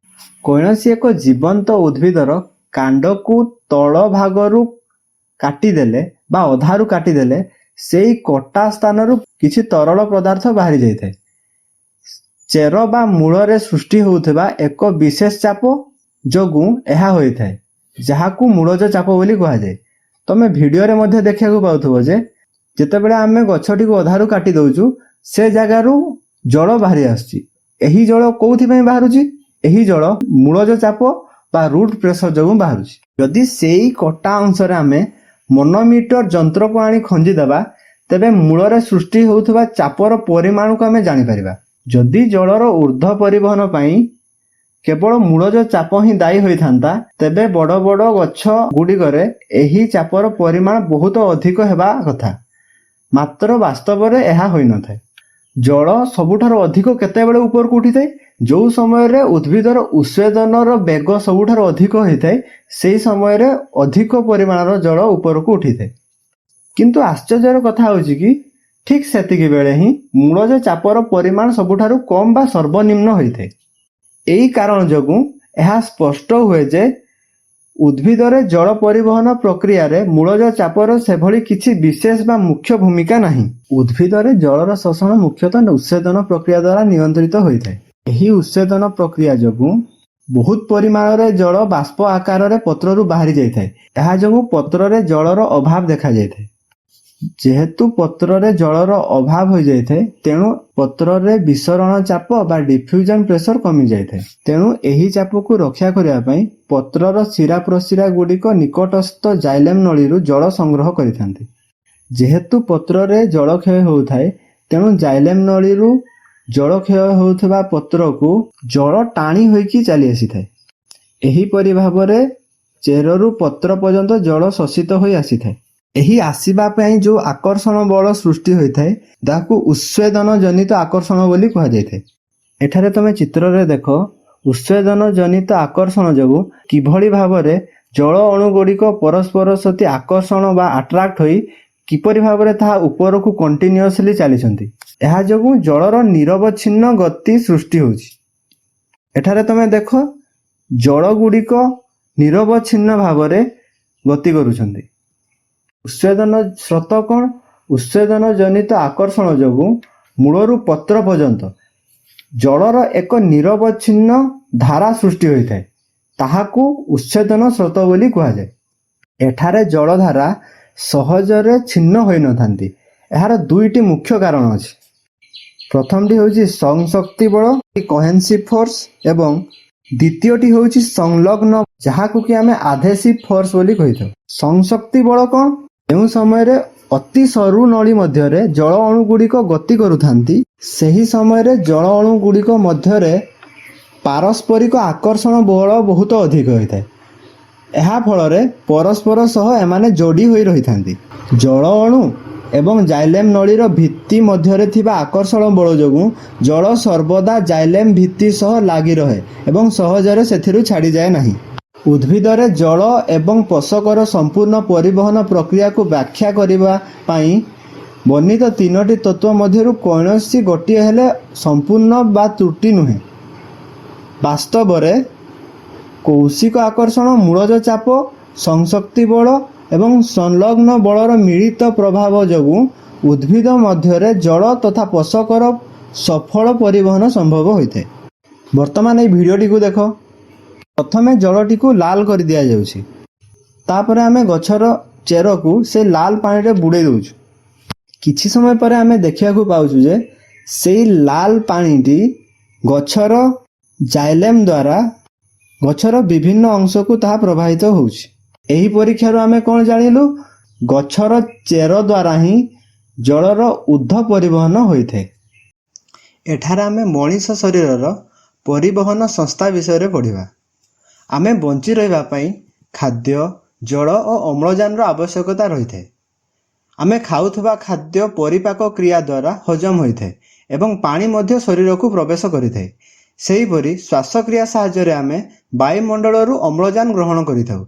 କୌଣସି ଏକ ଜୀବନ୍ତ ଉଦ୍ଭିଦର କାଣ୍ଡକୁ ତଳ ଭାଗରୁ କାଟିଦେଲେ ବା ଅଧାରୁ କାଟିଦେଲେ ସେହି କଟା ସ୍ଥାନରୁ କିଛି ତରଳ ପଦାର୍ଥ ବାହାରି ଯାଇଥାଏ। ଚେର ବା ମୂଳରେ ସୃଷ୍ଟି ହେଉଥିବା ଏକ ବିଶେଷ ଚାପ ଯୋଗୁଁ ଏହା ହୋଇଥାଏ, ଯାହାକୁ ମୂଳଜ ଚାପ ବୋଲି କୁହାଯାଏ। ତମେ ଭିଡ଼ିଓରେ ମଧ୍ୟ ଦେଖିବାକୁ ପାଉଥିବ ଯେ ଯେତେବେଳେ ଆମେ ଗଛଟିକୁ ଅଧାରୁ କାଟି ଦେଉଛୁ ସେ ଜାଗାରୁ ଜଳ ବାହାରି ଆସୁଛି। ଏହି ଜଳ କେଉଁଥିପାଇଁ ବାହାରୁଛି? ଏହି ଜଳ ମୂଳଜ ଚାପ ବା ରୁଟ୍ ପ୍ରେସର ଯୋଗୁଁ ବାହାରୁଛି। ଯଦି ସେଇ କଟା ଅଂଶରେ ଆମେ ମନୋମିଟର ଯନ୍ତ୍ରକୁ ଆଣି ଖଞ୍ଜିଦେବା ତେବେ ମୂଳରେ ସୃଷ୍ଟି ହେଉଥିବା ଚାପର ପରିମାଣକୁ ଆମେ ଜାଣିପାରିବା। ଯଦି ଜଳର ଊର୍ଧ୍ୱ ପରିବହନ ପାଇଁ କେବଳ ମୂଳଜ ଚାପ ହିଁ ଦାୟୀ ହୋଇଥାନ୍ତା ତେବେ ବଡ଼ ବଡ଼ ଗଛ ଗୁଡ଼ିକରେ ଏହି ଚାପର ପରିମାଣ ବହୁତ ଅଧିକ ହେବା କଥା, ମାତ୍ର ବାସ୍ତବରେ ଏହା ହୋଇନଥାଏ। ଜଳ ସବୁଠାରୁ ଅଧିକ କେତେବେଳେ ଉପରକୁ ଉଠିଥାଏ? ଯେଉଁ ସମୟରେ ଉଦ୍ଭିଦର ଉତ୍ସେଦନର ବେଗ ସବୁଠାରୁ ଅଧିକ ହୋଇଥାଏ ସେହି ସମୟରେ ଅଧିକ ପରିମାଣର ଜଳ ଉପରକୁ ଉଠିଥାଏ। କିନ୍ତୁ ଆଶ୍ଚର୍ଯ୍ୟର କଥା ହେଉଛି କି ଠିକ୍ ସେତିକି ବେଳେ ହିଁ ମୂଳଜ ଚାପର ପରିମାଣ ସବୁଠାରୁ କମ୍ ବା ସର୍ବନିମ୍ନ ହୋଇଥାଏ। ଏହି କାରଣ ଯୋଗୁଁ ଏହା ସ୍ପଷ୍ଟ ହୁଏ ଯେ ଉଦ୍ଭିଦରେ ଜଳ ପରିବହନ ପ୍ରକ୍ରିୟାରେ ମୂଳଜ ଚାପର ସେଭଳି କିଛି ବିଶେଷ ବା ମୁଖ୍ୟ ଭୂମିକା ନାହିଁ। ଉଦ୍ଭିଦରେ ଜଳର ଶୋଷଣ ମୁଖ୍ୟତଃ ଉତ୍ସେଦନ ପ୍ରକ୍ରିୟା ଦ୍ୱାରା ନିୟନ୍ତ୍ରିତ ହୋଇଥାଏ। ଏହି ଉତ୍ସେଦନ ପ୍ରକ୍ରିୟା ଯୋଗୁଁ ବହୁତ ପରିମାଣରେ ଜଳ ବାଷ୍ପ ଆକାରରେ ପତ୍ରରୁ ବାହାରି ଯାଇଥାଏ। ଏହା ଯୋଗୁଁ ପତ୍ରରେ ଜଳର ଅଭାବ ଦେଖାଯାଇଥାଏ। ଯେହେତୁ ପତ୍ରରେ ଜଳର ଅଭାବ ହୋଇଯାଇଥାଏ ତେଣୁ ପତ୍ରରେ ବିସରଣ ଚାପ ବା ଡିଫ୍ୟୁଜନ ପ୍ରେସର କମିଯାଇଥାଏ। ତେଣୁ ଏହି ଚାପକୁ ରକ୍ଷା କରିବା ପାଇଁ ପତ୍ରର ଶିରା ପ୍ରଶିରା ଗୁଡ଼ିକ ନିକଟସ୍ଥ ଜାଇଲେମ୍ ନଳୀରୁ ଜଳ ସଂଗ୍ରହ କରିଥାନ୍ତି। ଯେହେତୁ ପତ୍ରରେ ଜଳକ୍ଷୟ ହେଉଥାଏ ତେଣୁ ଜାଇଲେମ୍ ନଳୀରୁ ଜଳକ୍ଷୟ ହେଉଥିବା ପତ୍ରକୁ ଜଳ ଟାଣି ହୋଇକି ଚାଲି ଆସିଥାଏ। ଏହିପରି ଭାବରେ ଚେରରୁ ପତ୍ର ପର୍ଯ୍ୟନ୍ତ ଜଳ ଶୋଷିତ ହୋଇ ଆସିଥାଏ। ଏହି ଆସିବା ପାଇଁ ଯେଉଁ ଆକର୍ଷଣ ବଳ ସୃଷ୍ଟି ହୋଇଥାଏ ତାହାକୁ ଉତ୍ସେଦନ ଜନିତ ଆକର୍ଷଣ ବୋଲି କୁହାଯାଇଥାଏ। ଏଠାରେ ତମେ ଚିତ୍ରରେ ଦେଖ, ଉତ୍ସେଦନ ଜନିତ ଆକର୍ଷଣ ଯୋଗୁଁ କିଭଳି ଭାବରେ ଜଳ ଅଣୁଗୁଡ଼ିକ ପରସ୍ପର ସହିତ ଆକର୍ଷଣ ବା ଆଟ୍ରାକ୍ଟ ହୋଇ କିପରି ଭାବରେ ତାହା ଉପରକୁ କଣ୍ଟିନ୍ୟୁଅସଲି ଚାଲିଛନ୍ତି। ଏହା ଯୋଗୁଁ ଜଳର ନିରବଚ୍ଛିନ୍ନ ଗତି ସୃଷ୍ଟି ହେଉଛି। ଏଠାରେ ତମେ ଦେଖ, ଜଳଗୁଡ଼ିକ ନିରବଚ୍ଛିନ୍ନ ଭାବରେ ଗତି କରୁଛନ୍ତି। ଉତ୍ସେଦନ ସ୍ରୋତ କ'ଣ? ଉତ୍ସେଦନ ଜନିତ ଆକର୍ଷଣ ଯୋଗୁଁ ମୂଳରୁ ପତ୍ର ପର୍ଯ୍ୟନ୍ତ ଜଳର ଏକ ନିରବଚ୍ଛିନ୍ନ ଧାରା ସୃଷ୍ଟି ହୋଇଥାଏ। ତାହାକୁ ଉତ୍ସେଦନ ସ୍ରୋତ ବୋଲି କୁହାଯାଏ। ଏଠାରେ ଜଳଧାରା ସହଜରେ ଛିନ୍ନ ହୋଇନଥାନ୍ତି। ଏହାର ଦୁଇଟି ମୁଖ୍ୟ କାରଣ ଅଛି। ପ୍ରଥମଟି ହେଉଛି ସଂଶକ୍ତି ବଳ, କୋହେନ୍ସିଭ୍ ଫୋର୍ସ, ଏବଂ ଦ୍ୱିତୀୟଟି ହେଉଛି ସଂଲଗ୍ନ, ଯାହାକୁ କି ଆମେ ଆଧେସିଭ୍ ଫୋର୍ସ ବୋଲି କହିଥାଉ। ସଂଶକ୍ତି ବଳ କ'ଣ? ଯେଉଁ ସମୟରେ ଅତି ସରୁ ନଳୀ ମଧ୍ୟରେ ଜଳ ଅଣୁଗୁଡ଼ିକ ଗତି କରୁଥାନ୍ତି, ସେହି ସମୟରେ ଜଳ ଅଣୁଗୁଡ଼ିକ ମଧ୍ୟରେ ପାରସ୍ପରିକ ଆକର୍ଷଣ ବଳ ବହୁତ ଅଧିକ ହୋଇଥାଏ। ଏହା ଫଳରେ ପରସ୍ପର ସହ ଏମାନେ ଯୋଡ଼ି ହୋଇ ରହିଥାନ୍ତି। ଜଳ ଅଣୁ ଏବଂ ଜାଇଲେମ୍ ନଳୀର ଭିତ୍ତି ମଧ୍ୟରେ ଥିବା ଆକର୍ଷଣ ବଳ ଯୋଗୁଁ ଜଳ ସର୍ବଦା ଜାଇଲେମ୍ ଭିତ୍ତି ସହ ଲାଗି ରହେ ଏବଂ ସହଜରେ ସେଥିରୁ ଛାଡ଼ିଯାଏ ନାହିଁ। ଉଦ୍ଭିଦରେ ଜଳ ଏବଂ ପୋଷକର ସମ୍ପୂର୍ଣ୍ଣ ପରିବହନ ପ୍ରକ୍ରିୟାକୁ ବ୍ୟାଖ୍ୟା କରିବା ପାଇଁ ବର୍ଣ୍ଣିତ ତିନୋଟି ତତ୍ତ୍ୱ ମଧ୍ୟରୁ କୌଣସି ଗୋଟିଏ ହେଲେ ସମ୍ପୂର୍ଣ୍ଣ ବା ତ୍ରୁଟି ନୁହେଁ। ବାସ୍ତବରେ କୌଶିକ ଆକର୍ଷଣ, ମୂଳଜ ଚାପ, ସଂଶକ୍ତି ବଳ ଏବଂ ସଂଲଗ୍ନ ବଳର ମିଳିତ ପ୍ରଭାବ ଯୋଗୁଁ ଉଦ୍ଭିଦ ମଧ୍ୟରେ ଜଳ ତଥା ପୋଷକର ସଫଳ ପରିବହନ ସମ୍ଭବ ହୋଇଥାଏ। ବର୍ତ୍ତମାନ ଏହି ଭିଡ଼ିଓଟିକୁ ଦେଖ। ପ୍ରଥମେ ଜଳଟିକୁ ଲାଲ କରି ଦିଆଯାଉଛି। ତାପରେ ଆମେ ଗଛର ଚେରକୁ ସେ ଲାଲ ପାଣିରେ ବୁଡ଼େଇ ଦେଉଛୁ। କିଛି ସମୟ ପରେ ଆମେ ଦେଖିବାକୁ ପାଉଛୁ ଯେ ସେଇ ଲାଲ ପାଣିଟି ଗଛର ଜାଇଲେମ୍ ଦ୍ୱାରା ଗଛର ବିଭିନ୍ନ ଅଂଶକୁ ତାହା ପ୍ରବାହିତ ହେଉଛି। ଏହି ପରୀକ୍ଷାରୁ ଆମେ କ'ଣ ଜାଣିଲୁ? ଗଛର ଚେର ଦ୍ୱାରା ହିଁ ଜଳର ଉର୍ଦ୍ଧ୍ୱ ପରିବହନ ହୋଇଥାଏ। ଏଠାରେ ଆମେ ମଣିଷ ଶରୀରର ପରିବହନ ସଂସ୍ଥା ବିଷୟରେ ପଢ଼ିବା। ଆମେ ବଞ୍ଚି ରହିବା ପାଇଁ ଖାଦ୍ୟ, ଜଳ ଓ ଅମ୍ଳଜାନର ଆବଶ୍ୟକତା ରହିଥାଏ। ଆମେ ଖାଉଥିବା ଖାଦ୍ୟ ପରିପାକ କ୍ରିୟା ଦ୍ୱାରା ହଜମ ହୋଇଥାଏ ଏବଂ ପାଣି ମଧ୍ୟ ଶରୀରକୁ ପ୍ରବେଶ କରିଥାଏ। ସେହିପରି ଶ୍ୱାସକ୍ରିୟା ସାହାଯ୍ୟରେ ଆମେ ବାୟୁମଣ୍ଡଳରୁ ଅମ୍ଳଜାନ ଗ୍ରହଣ କରିଥାଉ।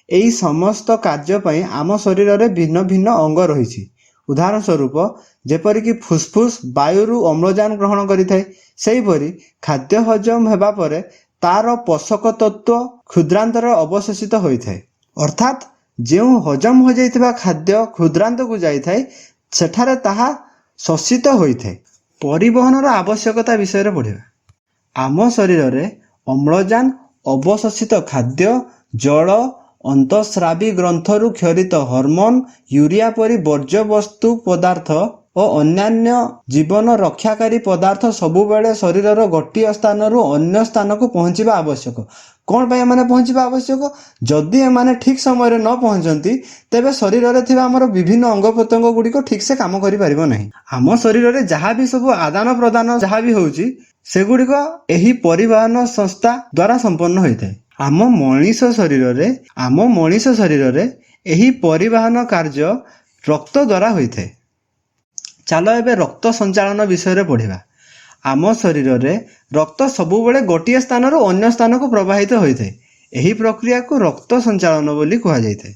ଏହି ସମସ୍ତ କାର୍ଯ୍ୟ ପାଇଁ ଆମ ଶରୀରରେ ଭିନ୍ନ ଭିନ୍ନ ଅଙ୍ଗ ରହିଛି। ଉଦାହରଣ ସ୍ୱରୂପ, ଯେପରିକି ଫୁସ୍ଫୁସ୍ ବାୟୁରୁ ଅମ୍ଳଜାନ ଗ୍ରହଣ କରିଥାଏ, ସେହିପରି ଖାଦ୍ୟ ହଜମ ହେବା ପରେ ତାର ପୋଷକ ତତ୍ତ୍ୱ କ୍ଷୁଦ୍ରାନ୍ତରେ ଅବଶୋଷିତ ହୋଇଥାଏ। ଅର୍ଥାତ୍ ଯେଉଁ ହଜମ ହୋଇଯାଇଥିବା ଖାଦ୍ୟ କ୍ଷୁଦ୍ରାନ୍ତକୁ ଯାଇଥାଏ, ସେଠାରେ ତାହା ଶୋଷିତ ହୋଇଥାଏ। ପରିବହନର ଆବଶ୍ୟକତା ବିଷୟରେ ପଢ଼ିବା। ଆମ ଶରୀରରେ ଅମ୍ଳଜାନ, ଅବଶୋଷିତ ଖାଦ୍ୟ, ଜଳ, ଅନ୍ତଃସ୍ରାବୀ ଗ୍ରନ୍ଥରୁ କ୍ଷରିତ ହର୍ମୋନ୍, ୟୁରିଆ ପରି ବର୍ଜ୍ୟବସ୍ତୁ ପଦାର୍ଥ ଓ ଅନ୍ୟାନ୍ୟ ଜୀବନ ରକ୍ଷାକାରୀ ପଦାର୍ଥ ସବୁବେଳେ ଶରୀରର ଗୋଟିଏ ସ୍ଥାନରୁ ଅନ୍ୟ ସ୍ଥାନକୁ ପହଞ୍ଚିବା ଆବଶ୍ୟକ। କ'ଣ ପାଇଁ ଏମାନେ ପହଞ୍ଚିବା ଆବଶ୍ୟକ? ଯଦି ଏମାନେ ଠିକ୍ ସମୟରେ ନ ପହଞ୍ଚନ୍ତି, ତେବେ ଶରୀରରେ ଥିବା ଆମର ବିଭିନ୍ନ ଅଙ୍ଗ ପ୍ରତ୍ୟଙ୍ଗ ଗୁଡ଼ିକ ଠିକ୍ସେ କାମ କରିପାରିବ ନାହିଁ। ଆମ ଶରୀରରେ ଯାହା ବି ସବୁ ଆଦାନ ପ୍ରଦାନ ଯାହା ବି ହେଉଛି, ସେଗୁଡ଼ିକ ଏହି ପରିବହନ ସଂସ୍ଥା ଦ୍ୱାରା ସମ୍ପନ୍ନ ହୋଇଥାଏ। ଆମ ମଣିଷ ଶରୀରରେ ଏହି ପରିବହନ କାର୍ଯ୍ୟ ରକ୍ତ ଦ୍ୱାରା ହୋଇଥାଏ। ଚାଲ ଏବେ ରକ୍ତ ସଞ୍ଚାଳନ ବିଷୟରେ ପଢ଼ିବା। ଆମ ଶରୀରରେ ରକ୍ତ ସବୁବେଳେ ଗୋଟିଏ ସ୍ଥାନରୁ ଅନ୍ୟ ସ୍ଥାନକୁ ପ୍ରବାହିତ ହୋଇଥାଏ। ଏହି ପ୍ରକ୍ରିୟାକୁ ରକ୍ତ ସଞ୍ଚାଳନ ବୋଲି କୁହାଯାଇଥାଏ।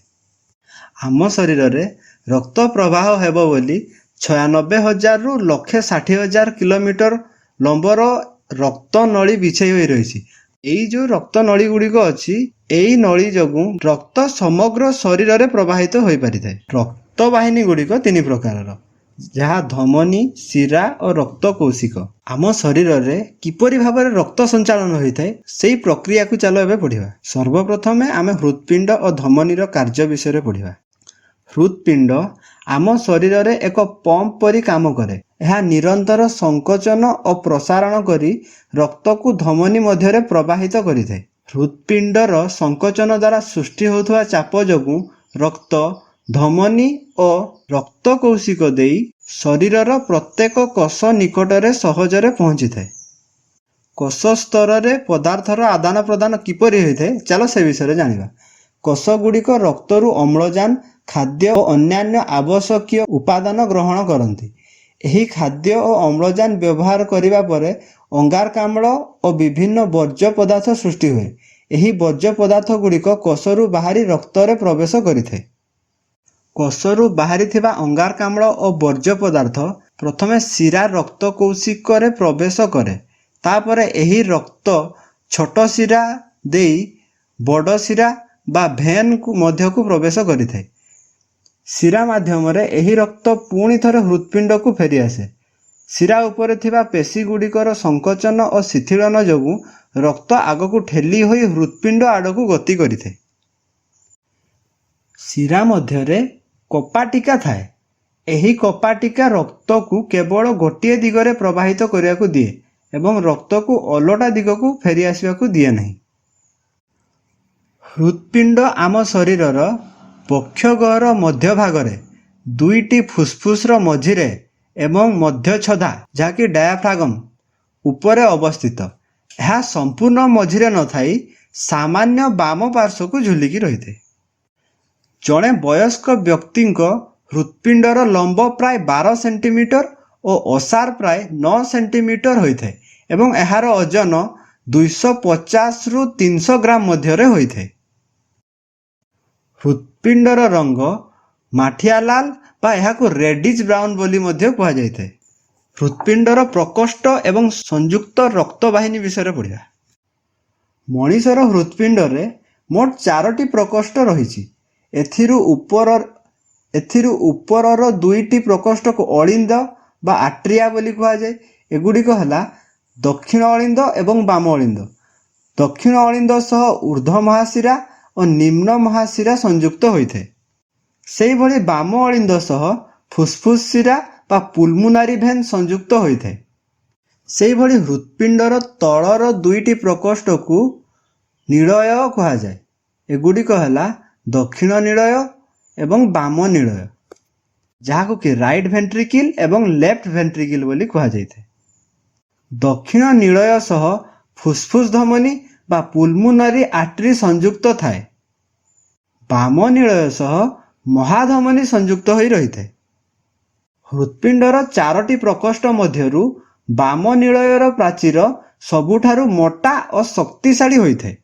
ଆମ ଶରୀରରେ ରକ୍ତ ପ୍ରବାହ ହେବ ବୋଲି 96,000ରୁ 160,000 କିଲୋମିଟର ଲମ୍ବର ରକ୍ତ ନଳୀ ବିଛେଇ ହୋଇ ରହିଛି। ଏଇ ଯେଉଁ ରକ୍ତ ନଳୀ ଗୁଡ଼ିକ ଅଛି, ଏଇ ନଳୀ ଯୋଗୁଁ ରକ୍ତ ସମଗ୍ର ଶରୀରରେ ପ୍ରବାହିତ ହୋଇପାରିଥାଏ। ରକ୍ତ ବାହିନୀ ଗୁଡ଼ିକ ତିନି ପ୍ରକାରର, ଯାହା ଧମନୀ, ଶିରା ଓ ରକ୍ତ କୌଶିକ। ଆମ ଶରୀରରେ କିପରି ଭାବରେ ରକ୍ତ ସଞ୍ଚାଳନ ହୋଇଥାଏ, ସେହି ପ୍ରକ୍ରିୟାକୁ ଚାଲ ଏବେ ପଢ଼ିବା। ସର୍ବପ୍ରଥମେ ଆମେ ହୃତ୍ପିଣ୍ଡ ଓ ଧମନୀର କାର୍ଯ୍ୟ ବିଷୟରେ ପଢ଼ିବା। ହୃତ୍ପିଣ୍ଡ ଆମ ଶରୀରରେ ଏକ ପମ୍ପ ପରି କାମ କରେ। ଏହା ନିରନ୍ତର ସଂକୋଚନ ଓ ପ୍ରସାରଣ କରି ରକ୍ତକୁ ଧମନୀ ମଧ୍ୟରେ ପ୍ରବାହିତ କରିଥାଏ। ହୃତ୍ପିଣ୍ଡର ସଂକୋଚନ ଦ୍ୱାରା ସୃଷ୍ଟି ହେଉଥିବା ଚାପ ଯୋଗୁଁ ରକ୍ତ ଧମନୀ ଓ ରକ୍ତ କୌଶିକ ଦେଇ ଶରୀରର ପ୍ରତ୍ୟେକ କୋଷ ନିକଟରେ ସହଜରେ ପହଞ୍ଚିଥାଏ। କୋଷ ସ୍ତରରେ ପଦାର୍ଥର ଆଦାନ ପ୍ରଦାନ କିପରି ହୋଇଥାଏ, ଚାଲ ସେ ବିଷୟରେ ଜାଣିବା। କୋଷ ଗୁଡ଼ିକ ରକ୍ତରୁ ଅମ୍ଳଜାନ, ଖାଦ୍ୟ ଓ ଅନ୍ୟାନ୍ୟ ଆବଶ୍ୟକୀୟ ଉପାଦାନ ଗ୍ରହଣ କରନ୍ତି। ଏହି ଖାଦ୍ୟ ଓ ଅମ୍ଳଜାନ ବ୍ୟବହାର କରିବା ପରେ ଅଙ୍ଗାରକାମ୍ଳ ଓ ବିଭିନ୍ନ ବର୍ଜ୍ୟ ପଦାର୍ଥ ସୃଷ୍ଟି ହୁଏ। ଏହି ବର୍ଜ୍ୟ ପଦାର୍ଥ ଗୁଡ଼ିକ କୋଷରୁ ବାହାରି ରକ୍ତରେ ପ୍ରବେଶ କରିଥାଏ। କୋଷରୁ ବାହାରିଥିବା ଅଙ୍ଗାରକାମ୍ଳ ଓ ବର୍ଜ୍ୟ ପଦାର୍ଥ ପ୍ରଥମେ ଶିରା ରକ୍ତ କୌଶିକରେ ପ୍ରବେଶ କରେ। ତାପରେ ଏହି ରକ୍ତ ଛୋଟ ଶିରା ଦେଇ ବଡ଼ ଶିରା ବା ଭେନ୍ ମଧ୍ୟକୁ ପ୍ରବେଶ କରିଥାଏ। ଶିରା ମାଧ୍ୟମରେ ଏହି ରକ୍ତ ପୁଣି ଥରେ ହୃତ୍ପିଣ୍ଡକୁ ଫେରିଆସେ। ଶିରା ଉପରେ ଥିବା ପେଶୀ ଗୁଡ଼ିକର ସଂକୋଚନ ଓ ଶିଥିଳନ ଯୋଗୁଁ ରକ୍ତ ଆଗକୁ ଠେଲି ହୋଇ ହୃତ୍ପିଣ୍ଡ ଆଡ଼କୁ ଗତି କରିଥାଏ। ଶିରା ମଧ୍ୟରେ କପାଟିକା ଥାଏ। ଏହି କପାଟିକା ରକ୍ତକୁ କେବଳ ଗୋଟିଏ ଦିଗରେ ପ୍ରବାହିତ କରିବାକୁ ଦିଏ ଏବଂ ରକ୍ତକୁ ଓଲଟା ଦିଗକୁ ଫେରିଆସିବାକୁ ଦିଏ ନାହିଁ। ହୃତ୍ପିଣ୍ଡ ଆମ ଶରୀରର ବକ୍ଷଗହ୍ୱର ମଧ୍ୟଭାଗରେ ଦୁଇଟି ଫୁସ୍ଫୁସ୍ର ମଝିରେ ଏବଂ ମଧ୍ୟଚ୍ଛଦା ଯାହାକି ଡାୟାଫ୍ରାଗମ୍ ଉପରେ ଅବସ୍ଥିତ। ଏହା ସମ୍ପୂର୍ଣ୍ଣ ମଝିରେ ନଥାଇ ସାମାନ୍ୟ ବାମ ପାର୍ଶ୍ୱକୁ ଝୁଲିକି ରହିଥାଏ। ଜଣେ ବୟସ୍କ ବ୍ୟକ୍ତିଙ୍କ ହୃତ୍ପିଣ୍ଡର ଲମ୍ବ ପ୍ରାୟ 12 ସେଣ୍ଟିମିଟର ଓ ଓସାର ପ୍ରାୟ 9 ସେଣ୍ଟିମିଟର ହୋଇଥାଏ ଏବଂ ଏହାର ଓଜନ 250 ରୁ 300 ଗ୍ରାମ ମଧ୍ୟରେ ହୋଇଥାଏ। ହୃତ୍ପିଣ୍ଡର ରଙ୍ଗ ମାଠିଆ ଲାଲ ବା ଏହାକୁ ରେଡିଶ୍ ବ୍ରାଉନ୍ ବୋଲି ମଧ୍ୟ କୁହାଯାଇଥାଏ। ହୃତ୍ପିଣ୍ଡର ପ୍ରକୋଷ୍ଠ ଏବଂ ସଂଯୁକ୍ତ ରକ୍ତବାହିନୀ ବିଷୟରେ ପଢ଼ିବା। ମଣିଷର ହୃତ୍ପିଣ୍ଡରେ ମୋଟ 4ଟି ପ୍ରକୋଷ୍ଠ ରହିଛି। ଏଥିରୁ ଉପରର 2ଟି ପ୍ରକୋଷ୍ଠକୁ ଅଳିନ୍ଦ ବା ଆଟ୍ରିଆ ବୋଲି କୁହାଯାଏ। ଏଗୁଡ଼ିକ ହେଲା ଦକ୍ଷିଣ ଅଳିନ୍ଦ ଏବଂ ବାମ ଅଳିନ୍ଦ। ଦକ୍ଷିଣ ଅଳିନ୍ଦ ସହ ଊର୍ଦ୍ଧ୍ୱ ମହାଶିରା ଓ ନିମ୍ନ ମହାଶିରା ସଂଯୁକ୍ତ ହୋଇଥାଏ। ସେହିଭଳି ବାମ ଅଳିନ୍ଦ ସହ ଫୁସ୍ଫୁସ୍ ଶିରା ବା ପୁଲମୁନାରୀ ଭେନ୍ ସଂଯୁକ୍ତ ହୋଇଥାଏ। ସେହିଭଳି ହୃତ୍ପିଣ୍ଡର ତଳର 2ଟି ପ୍ରକୋଷ୍ଠକୁ ନିଳୟ କୁହାଯାଏ। ଏଗୁଡ଼ିକ ହେଲା ଦକ୍ଷିଣ ନିଳୟ ଏବଂ ବାମ ନିଳୟ, ଯାହାକୁ କି ରାଇଟ୍ ଭେଣ୍ଟ୍ରିକିଲ୍ ଏବଂ ଲେଫ୍ଟ ଭେଣ୍ଟ୍ରିକିଲ୍ ବୋଲି କୁହାଯାଇଥାଏ। ଦକ୍ଷିଣ ନିଳୟ ସହ ଫୁସ୍ଫୁସ୍ ଧମନୀ ବା ପୁଲମୁନାରୀ ଆର୍ଟେରୀ ସଂଯୁକ୍ତ ଥାଏ। ବାମ ନିଳୟ ସହ ମହାଧମନୀ ସଂଯୁକ୍ତ ହୋଇ ରହିଥାଏ। ହୃତ୍ପିଣ୍ଡର 4ଟି ପ୍ରକୋଷ୍ଠ ମଧ୍ୟରୁ ବାମ ନିଳୟର ପ୍ରାଚୀର ସବୁଠାରୁ ମୋଟା ଓ ଶକ୍ତିଶାଳୀ ହୋଇଥାଏ।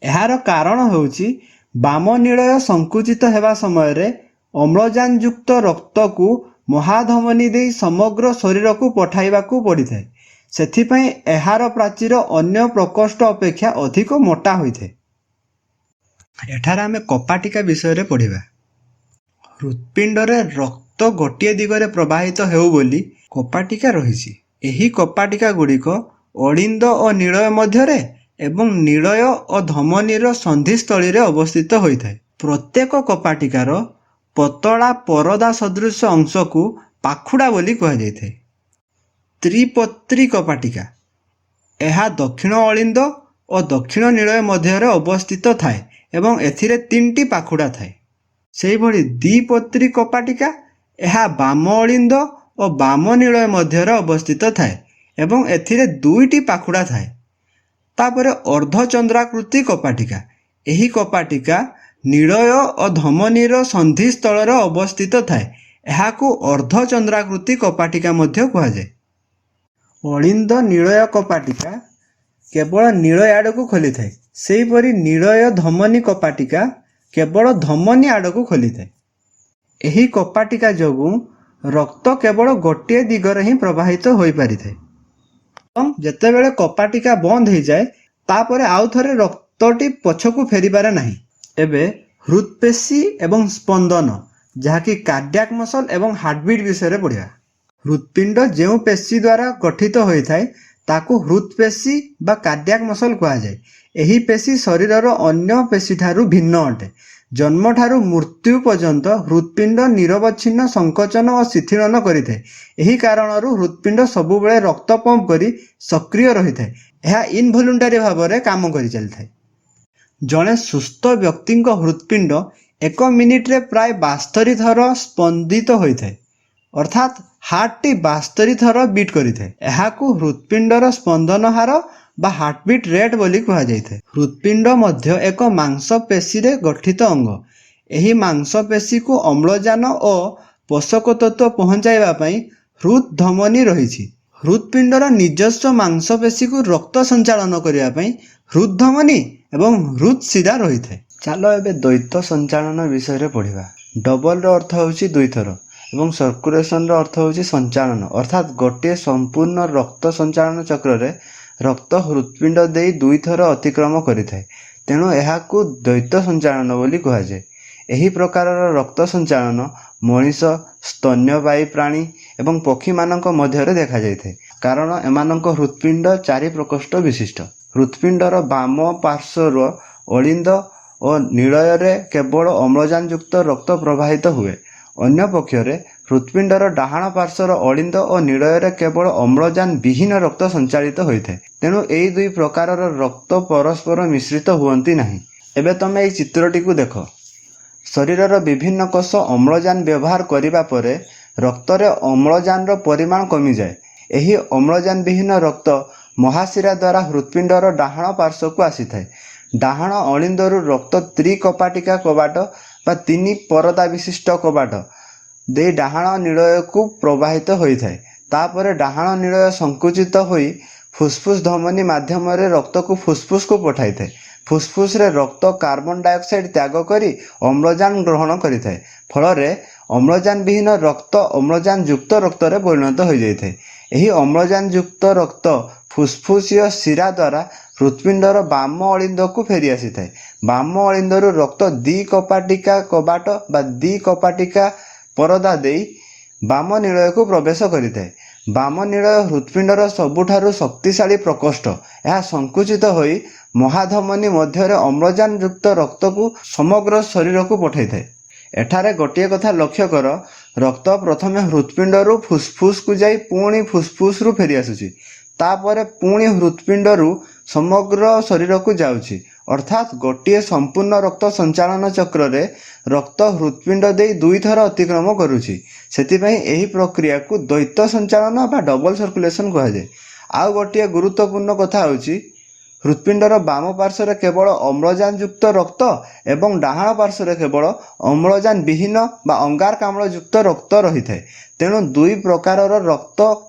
ଏହାର କାରଣ ହେଉଛି ବାମ ନିଳୟ ସଂକୁଚିତ ହେବା ସମୟରେ ଅମ୍ଳଜାନଯୁକ୍ତ ରକ୍ତକୁ ମହାଧମନୀ ଦେଇ ସମଗ୍ର ଶରୀରକୁ ପଠାଇବାକୁ ପଡ଼ିଥାଏ। ସେଥିପାଇଁ ଏହାର ପ୍ରାଚୀର ଅନ୍ୟ ପ୍ରକୋଷ୍ଠ ଅପେକ୍ଷା ଅଧିକ ମୋଟା ହୋଇଥାଏ। ଏଠାରେ ଆମେ କପାଟିକା ବିଷୟରେ ପଢ଼ିବା। ହୃତ୍ପିଣ୍ଡରେ ରକ୍ତ ଗୋଟିଏ ଦିଗରେ ପ୍ରବାହିତ ହେଉ ବୋଲି କପାଟିକା ରହିଛି। ଏହି କପାଟିକା ଗୁଡ଼ିକ ଅଳିନ୍ଦ ଓ ନିଳୟ ମଧ୍ୟରେ ଏବଂ ନିଳୟ ଓ ଧମନୀର ସନ୍ଧିସ୍ଥଳୀରେ ଅବସ୍ଥିତ ହୋଇଥାଏ। ପ୍ରତ୍ୟେକ କପାଟିକାର ପତଳା ପରଦା ସଦୃଶ ଅଂଶକୁ ପାଖୁଡ଼ା ବୋଲି କୁହାଯାଇଥାଏ। ତ୍ରିପତ୍ରୀ କପାଟିକା। ଏହା ଦକ୍ଷିଣ ଅଳିନ୍ଦ ଓ ଦକ୍ଷିଣ ନିଳୟ ମଧ୍ୟରେ ଅବସ୍ଥିତ ଥାଏ ଏବଂ ଏଥିରେ 3ଟି ପାଖୁଡ଼ା ଥାଏ। ସେହିଭଳି ଦ୍ୱିପତ୍ରୀ କପାଟିକା। ଏହା ବାମ ଅଳିନ୍ଦ ଓ ବାମ ନିଳୟ ମଧ୍ୟରେ ଅବସ୍ଥିତ ଥାଏ ଏବଂ ଏଥିରେ 2ଟି ପାଖୁଡ଼ା ଥାଏ। ତାପରେ ଅର୍ଦ୍ଧଚନ୍ଦ୍ରାକୃତି କପାଟିକା। ଏହି କପାଟିକା ନିଳୟ ଓ ଧମନୀର ସନ୍ଧିସ୍ଥଳରେ ଅବସ୍ଥିତ ଥାଏ। ଏହାକୁ ଅର୍ଦ୍ଧଚନ୍ଦ୍ରାକୃତି କପାଟିକା ମଧ୍ୟ କୁହାଯାଏ। ଅଳିନ୍ଦ ନିଳୟ କପାଟିକା କେବଳ ନିଳୟ ଆଡ଼କୁ ଖୋଲିଥାଏ। ସେହିପରି ନିଳୟ ଧମନୀ କପାଟିକା କେବଳ ଧମନୀ ଆଡ଼କୁ ଖୋଲିଥାଏ। ଏହି କପାଟିକା ଯୋଗୁଁ ରକ୍ତ କେବଳ ଗୋଟିଏ ଦିଗରେ ହିଁ ପ୍ରବାହିତ ହୋଇପାରିଥାଏ ଏବଂ ଯେତେବେଳେ କପାଟିକା ବନ୍ଦ ହୋଇଯାଏ ତାପରେ ଆଉ ଥରେ ରକ୍ତଟି ପଛକୁ ଫେରିପାରେ ନାହିଁ। ଏବେ ହୃତ୍ପେଶୀ ଏବଂ ସ୍ପନ୍ଦନ, ଯାହାକି କାର୍ଡିଆକ୍ ମସଲ୍ ଏବଂ ହାର୍ଟବିଟ୍ ବିଷୟରେ ପଢ଼ିବା। ହୃତ୍ପିଣ୍ଡ ଯେଉଁ ପେଶୀ ଦ୍ୱାରା ଗଠିତ ହୋଇଥାଏ ତାକୁ ହୃତ୍ପେଶୀ ବା କାର୍ଡିଆକ୍ ମସଲ୍ କୁହାଯାଏ। ଏହି ପେଶୀ ଶରୀରର ଅନ୍ୟ ପେଶୀଠାରୁ ଭିନ୍ନ ଅଟେ। ଜନ୍ମଠାରୁ ମୃତ୍ୟୁ ପର୍ଯ୍ୟନ୍ତ ହୃତ୍ପିଣ୍ଡ ନିରବଚ୍ଛିନ୍ନ ସଂକୋଚନ ଓ ଶିଥିଳନ କରିଥାଏ। ଏହି କାରଣରୁ ହୃତ୍ପିଣ୍ଡ ସବୁବେଳେ ରକ୍ତ ପମ୍ପ କରି ସକ୍ରିୟ ରହିଥାଏ। ଏହା ଇନଭଲ୍ୟୁଣ୍ଟାରୀ ଭାବରେ କାମ କରି ଚାଲିଥାଏ। ଜଣେ ସୁସ୍ଥ ବ୍ୟକ୍ତିଙ୍କ ହୃତ୍ପିଣ୍ଡ 1 ମିନିଟରେ ପ୍ରାୟ 72 ଥର ସ୍ପନ୍ଦିତ ହୋଇଥାଏ। अर्थात हार्टटी 72 थर बीट करिଥାଏ। एहाकु हृत्पिंडर स्पंदन हार बा हार्टबीट रेट बोली कहा जाइଥାଏ। हृत्पिंड मध्य एक मांसपेशी रे गठित अंग। एही मांसपेशी को अम्लजान और पोषक तत्व पहुंचाइबा पई हृद धमनी रहिछि। हृत्पिंडर निजस्व मांसपेशी को रक्त संचालन करिया पई हृद धमनी एवं हृद शिरा रहिଥାଏ। चलो एबे द्वैत संचालन विषय रे पढ़िबा। डबल रो अर्थ होछि दुई थर एवं सर्कुलेशन रो अर्थ होछि संचालन, अर्थात गोटे संपूर्ण रक्त संचालन चक्र रे रक्त हृत्पिंड देई दुई थर अतिक्रम करिଥାଏ। तेणु एहाकु द्वैत संचालन बोली कहा जाय। एही प्रकारर रक्त संचालन मनीष, स्तन्यपायी प्राणी एवं पक्षी मानक मध्यरे देखा जाइଥାଏ, कारण एमानक हृत्पिंड 4 प्रकोष्ठ विशिष्ट। हृत्पिंडर बाम पार्श्वर अलिंद और निलय केवल अम्लजान युक्त रक्त प्रवाहित हुए। अन्य पक्षरे हृत्पिंडर डाहाण पार्श्वर अलिंद और निलय केवल अम्लजान विहीन रक्त संचालित होता है। तेणु यही दुई प्रकारर रक्त परस्पर मिश्रित हुअंती नहीं। एबे तमे एई चित्रटी को देख। शरीरर विभिन्न कोष अम्लजान व्यवहार करिबा परे रक्तरे अम्लजान परिमाण कमी जाए। एही अम्लजान विहीन रक्त महाशिरा द्वारा हृत्पिंडर डाहाण पार्श्व को आसीଥାଏ। डाहाण अलिंदरू रक्त त्रिकपाटिका कबाट बा 3 परदा विशिष्ट कबाट दे डाहाण निलय को प्रवाहित होइଥାଏ। तापरे डाहाण निलय संकुचित होई फुसफुस धमनी माध्यम रे रक्त को फुसफुस को पठाइଥାଏ। फुसफुस रे रक्त कार्बन डाइऑक्साइड त्याग करी अम्लजान ग्रहण करिଥାଏ। फलरे अम्लजान विहीन रक्त अम्लजान युक्त रक्त रे परिणत हो जाइଥାଏ। एही अम्लजान युक्त रक्त फुसफुसीय शिरा द्वारा हृत्पिंडर बाम अलिंद को फेरी आसी थाए। बाम अलिंदरू रक्त द्विकपाटिका कबाट बा द्विकपाटिका परदा देई बाम निलय को प्रवेश करिଥାଏ। बाम निलय हृत्पिंडर सबुठारु शक्तिशाली प्रकोष्ठ। यह संकुचित होई महाधमनी मध्यरे अम्लजान युक्त रक्त को समग्र शरीर को पठाइଥାଏ। एठारे गोटिए कथा लक्ष्य कर, रक्त प्रथमे हृत्पिंडरू फुसफुस को जाई पुणी फुसफुस रु फेरी आसुची, तापरे पुणी हृत्पिंडरू समग्र शरीर को जाउची। अर्थात गोटिए संपूर्ण रक्त संचालन चक्र रे रक्त हृत्पिंड देई दुई थर अतिक्रम करुची। सेतिपई एही प्रक्रिया को द्वैत संचालन बा डबल सर्कुलेशन कहा जाय। आउ गोटिए गुरुत्वपूर्ण कथा होची, हृत्पिंडर बाम पार्श्व केवल अम्लजान युक्त रक्त एवं डाहाण पार्श्व केवल अम्लजान विहीन बा अंगारकाम्ल युक्त रक्त रही थाए। तेणु दुई प्रकारर रक्त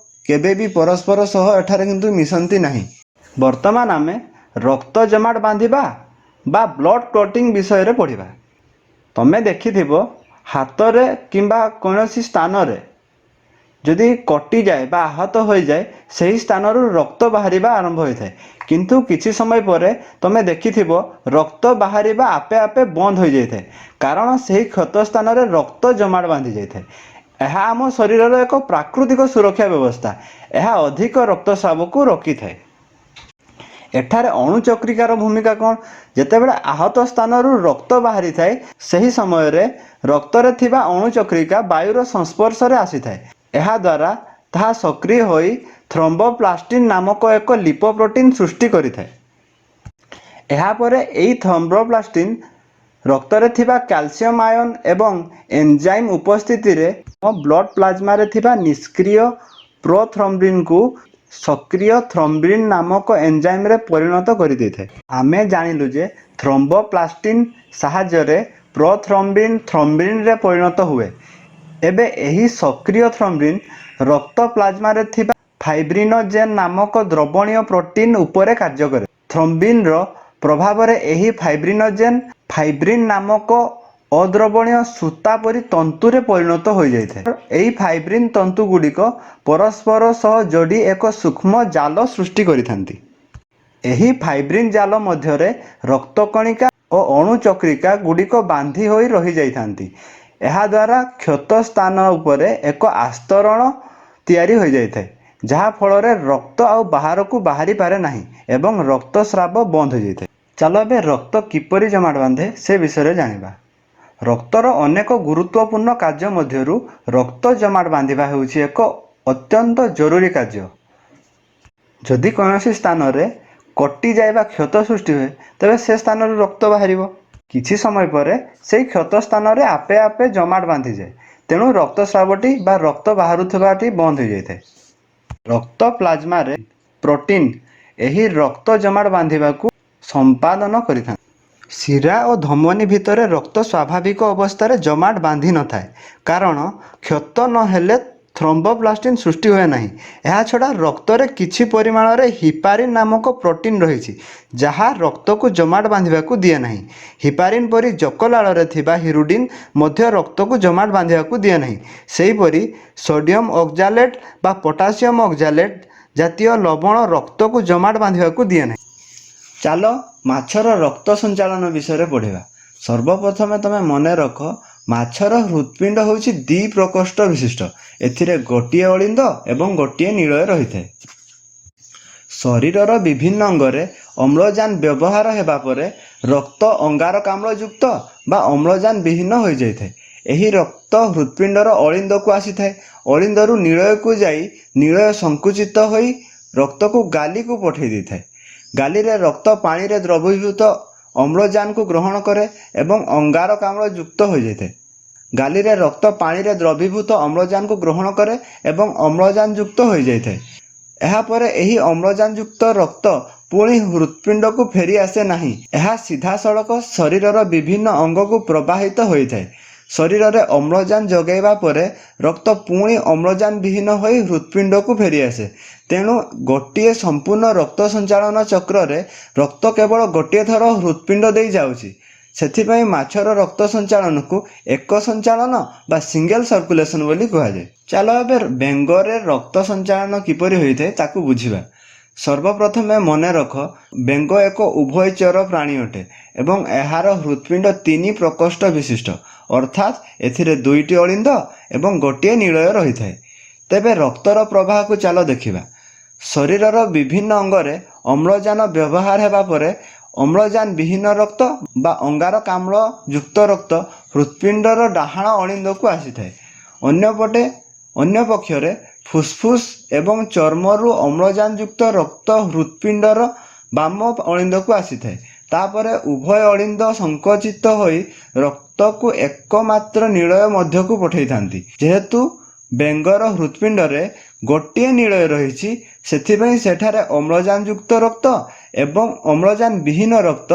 केबे भी परस्पर सह एठारे किंतु मिशंती नहीं। वर्तमान आमे रक्त जमाट बांधिबा बा ब्लड क्लॉटिंग विषय रे पढ़िबा। तमे देखिथिबो हातरे किंबा कोनोसी स्थान रे जदि कटि जाए बा आहत हो जाए सही स्थान रक्त बाहरिबा आरंभ होता है, किंतु किछि समय परे तमे देखिथिबो रक्त बाहरिबा आपे आपे बंद हो जाए, कारण सही क्षत स्थान रे रक्त जमाट बांधि जाए। यह आम शरीर एक प्राकृतिक सुरक्षा व्यवस्था। यह अधिक रक्तस्राव को रोकी थाए। एठारे अणुचक्रिकार भूमिका कौन? जेतेबेले आहत स्थान रक्त बाहरी थाए सही समय रे रक्त रे थिबा अणुचक्रिका वायुर संस्पर्श रे आसी थाए। एहा द्वारा ताहा सक्रिय होई थ्रोम्बोप्लास्टिन नामक एक लिपोप्रोटीन सृष्टि करिथाए। एहा परे एई थ्रोम्बोप्लास्टिन रक्त रे थिबा कैल्शियम आयन एवं एंजाइम उपस्थिति रे ब्लड प्लाज्मा रे थिबा निष्क्रिय प्रोथ्रोम्बिन को सक्रिय थ्रोम्बिन नामक एंजाइम रे परिणत करि दैଥାଏ। आमे जानिलु जे थ्रोम्बोप्लास्टिन साहाय्य रे प्रोथ्रोम्बिन थ्रोम्बिन रे परिणत हुए। एबे एही सक्रिय थ्रोम्बिन रक्त प्लाज्मा रे थिबा फाइब्रिनोजेन नामक द्रवणीय प्रोटीन उपरे कार्य करे। थ्रोम्बिन रो प्रभाव रे एही फाइब्रिनोजेन फाइब्रिन नामक अद्रवणीय सूता परी तंतु रे परिणत हो जाइଥାଏ। एही फाइब्रिन तंतु गुड़िक परस्पर सह जोड़ी एक सूक्ष्म जाल सृष्टि करिथांती। एही फाइब्रिन जाल मध्यरे रक्तकणिका और अणुचक्रिका गुड़िक बांधी होई रही जाइथांती। एहा द्वारा क्षत स्थान उपरे एक आस्तरण तैयारी हो जाइଥାଏ, जहा फल रे रक्त आउ बाहर को बाहरी पारे नाही एवं रक्तस्राव बंद हो जाइଥାଏ। चलो एबे रक्त किपरि जमाट बांधे से विषय जानिबा। रक्तर अनेक गुरुत्वपूर्ण कार्य मध्यरु रक्त जमाट बांधिबा हेउछि एक अत्यंत जरूरी कार्य। जदि कोनोसी स्थान रे कटि जाइबा क्षत सृष्टि हुए तबे से स्थान रक्त बाहरिबो। किछि समय परे सेही क्षत स्थान रे आपे आपे जमाट बांधि जाए। ତେଣୁ ରକ୍ତସ୍ରାବଟି ବା ରକ୍ତ ବାହାରୁଥିବାଟି ବନ୍ଦ ହୋଇଯାଇଥାଏ। ରକ୍ତ ପ୍ଲାଜମାରେ ପ୍ରୋଟିନ୍ ଏହି ରକ୍ତ ଜମାଟ ବାନ୍ଧିବାକୁ ସମ୍ପାଦନ କରିଥାନ୍ତି। ଶିରା ଓ ଧମନୀ ଭିତରେ ରକ୍ତ ସ୍ୱାଭାବିକ ଅବସ୍ଥାରେ ଜମାଟ ବାନ୍ଧି ନଥାଏ, କାରଣ କ୍ଷତ ନହେଲେ ଥ୍ରୋମ୍ବୋପ୍ଲାସ୍ଟିନ୍ ସୃଷ୍ଟି ହୁଏ ନାହିଁ। ଏହାଛଡ଼ା ରକ୍ତରେ କିଛି ପରିମାଣରେ ହିପାରିନ୍ ନାମକ ପ୍ରୋଟିନ୍ ରହିଛି, ଯାହା ରକ୍ତକୁ ଜମାଟ ବାନ୍ଧିବାକୁ ଦିଏ ନାହିଁ। ହିପାରିନ୍ ପରି ଯକଲାଳରେ ଥିବା ହିରୁଡ଼ିନ୍ ମଧ୍ୟ ରକ୍ତକୁ ଜମାଟ ବାନ୍ଧିବାକୁ ଦିଏ ନାହିଁ। ସେହିପରି ସୋଡିୟମ୍ ଅକ୍ଜାଲେଟ୍ ବା ପଟାସିୟମ୍ ଅକ୍ଜାଲେଟ୍ ଜାତୀୟ ଲବଣ ରକ୍ତକୁ ଜମାଟ ବାନ୍ଧିବାକୁ ଦିଏ ନାହିଁ। ଚାଲ ମାଛର ରକ୍ତ ସଞ୍ଚାଳନ ବିଷୟରେ ପଢ଼ିବା। ସର୍ବପ୍ରଥମେ ତମେ ମନେ ରଖ, ମାଛର ହୃତ୍ପିଣ୍ଡ ହେଉଛି ଦ୍ୱିପ୍ରକୋଷ୍ଠ ବିଶିଷ୍ଟ। ଏଥିରେ ଗୋଟିଏ ଅଳିନ୍ଦ ଏବଂ ଗୋଟିଏ ନିଳୟ ରହିଥାଏ। ଶରୀରର ବିଭିନ୍ନ ଅଙ୍ଗରେ ଅମ୍ଳଜାନ ବ୍ୟବହାର ହେବା ପରେ ରକ୍ତ ଅଙ୍ଗାରକାମ୍ଳଯୁକ୍ତ ବା ଅମ୍ଳଜାନ ବିହୀନ ହୋଇଯାଇଥାଏ। ଏହି ରକ୍ତ ହୃତ୍ପିଣ୍ଡର ଅଳିନ୍ଦକୁ ଆସିଥାଏ। ଅଳିନ୍ଦରୁ ନିଳୟକୁ ଯାଇ ନିଳୟ ସଂକୁଚିତ ହୋଇ ରକ୍ତକୁ ଗାଲିକୁ ପଠାଇ ଦେଇଥାଏ। ଗାଲିରେ ରକ୍ତ ପାଣିରେ ଦ୍ରବୀଭୂତ ଅମ୍ଳଜାନକୁ ଗ୍ରହଣ କରେ ଏବଂ ଅଙ୍ଗାରକାମ୍ଳ ଯୁକ୍ତ ହୋଇଯାଇଥାଏ। ଗାଲିରେ ରକ୍ତ ପାଣିରେ ଦ୍ରବୀଭୂତ ଅମ୍ଳଜାନକୁ ଗ୍ରହଣ କରେ ଏବଂ ଅମ୍ଳଜାନ ଯୁକ୍ତ ହୋଇଯାଇଥାଏ। ଏହାପରେ ଏହି ଅମ୍ଳଜାନ ଯୁକ୍ତ ରକ୍ତ ପୁଣି ହୃତ୍ପିଣ୍ଡକୁ ଫେରି ଆସେ ନାହିଁ। ଏହା ସିଧାସଳଖ ଶରୀରର ବିଭିନ୍ନ ଅଙ୍ଗକୁ ପ୍ରବାହିତ ହୋଇଥାଏ। ଶରୀରରେ ଅମ୍ଳଜାନ ଯୋଗାଇବା ପରେ ରକ୍ତ ପୁଣି ଅମ୍ଳଜାନ ବିହୀନ ହୋଇ ହୃତ୍ପିଣ୍ଡକୁ ଫେରିଆସେ। ତେଣୁ ଗୋଟିଏ ସମ୍ପୂର୍ଣ୍ଣ ରକ୍ତ ସଞ୍ଚାଳନ ଚକ୍ରରେ ରକ୍ତ କେବଳ ଗୋଟିଏ ଥର ହୃତ୍ପିଣ୍ଡ ଦେଇ ଯାଉଛି। ସେଥିପାଇଁ ମାଛର ରକ୍ତ ସଞ୍ଚାଳନକୁ ଏକ ସଞ୍ଚାଳନ ବା ସିଙ୍ଗଲ ସର୍କୁଲେସନ୍ ବୋଲି କୁହାଯାଏ। ଚାଲ ଏବେ ବେଙ୍ଗରେ ରକ୍ତ ସଞ୍ଚାଳନ କିପରି ହୋଇଥାଏ ତାକୁ ବୁଝିବା। ସର୍ବପ୍ରଥମେ ମନେ ରଖ, ବେଙ୍ଗ ଏକ ଉଭୟଚର ପ୍ରାଣୀ ଅଟେ ଏବଂ ଏହାର ହୃତ୍ପିଣ୍ଡ 3 ପ୍ରକୋଷ୍ଠ ବିଶିଷ୍ଟ, ଅର୍ଥାତ୍ ଏଥିରେ 2ଟି ଅଳିନ୍ଦ ଏବଂ ଗୋଟିଏ ନିଳୟ ରହିଥାଏ। ତେବେ ରକ୍ତର ପ୍ରବାହକୁ ଚାଲ ଦେଖିବା। ଶରୀରର ବିଭିନ୍ନ ଅଙ୍ଗରେ ଅମ୍ଳଜାନ ବ୍ୟବହାର ହେବା ପରେ ଅମ୍ଳଜାନ ବିହୀନ ରକ୍ତ ବା ଅଙ୍ଗାରକାମ୍ଳ ଯୁକ୍ତ ରକ୍ତ ହୃତ୍ପିଣ୍ଡର ଡାହାଣ ଅଳିନ୍ଦକୁ ଆସିଥାଏ। ଅନ୍ୟପକ୍ଷରେ ଫୁସ୍ଫୁସ୍ ଏବଂ ଚର୍ମରୁ ଅମ୍ଳଜାନ ଯୁକ୍ତ ରକ୍ତ ହୃତ୍ପିଣ୍ଡର ବାମ ଅଳିନ୍ଦକୁ ଆସିଥାଏ। ତାପରେ ଉଭୟ ଅଳିନ୍ଦ ସଂକୋଚିତ ହୋଇ ରକ୍ତକୁ ଏକମାତ୍ର ନିଳୟ ମଧ୍ୟକୁ ପଠାଇଥାନ୍ତି। ଯେହେତୁ ବେଙ୍ଗର ହୃତ୍ପିଣ୍ଡରେ ଗୋଟିଏ ନିଳୟ ରହିଛି, ସେଥିପାଇଁ ସେଠାରେ ଅମ୍ଳଜାନ ଯୁକ୍ତ ରକ୍ତ ଏବଂ ଅମ୍ଳଜାନ ବିହୀନ ରକ୍ତ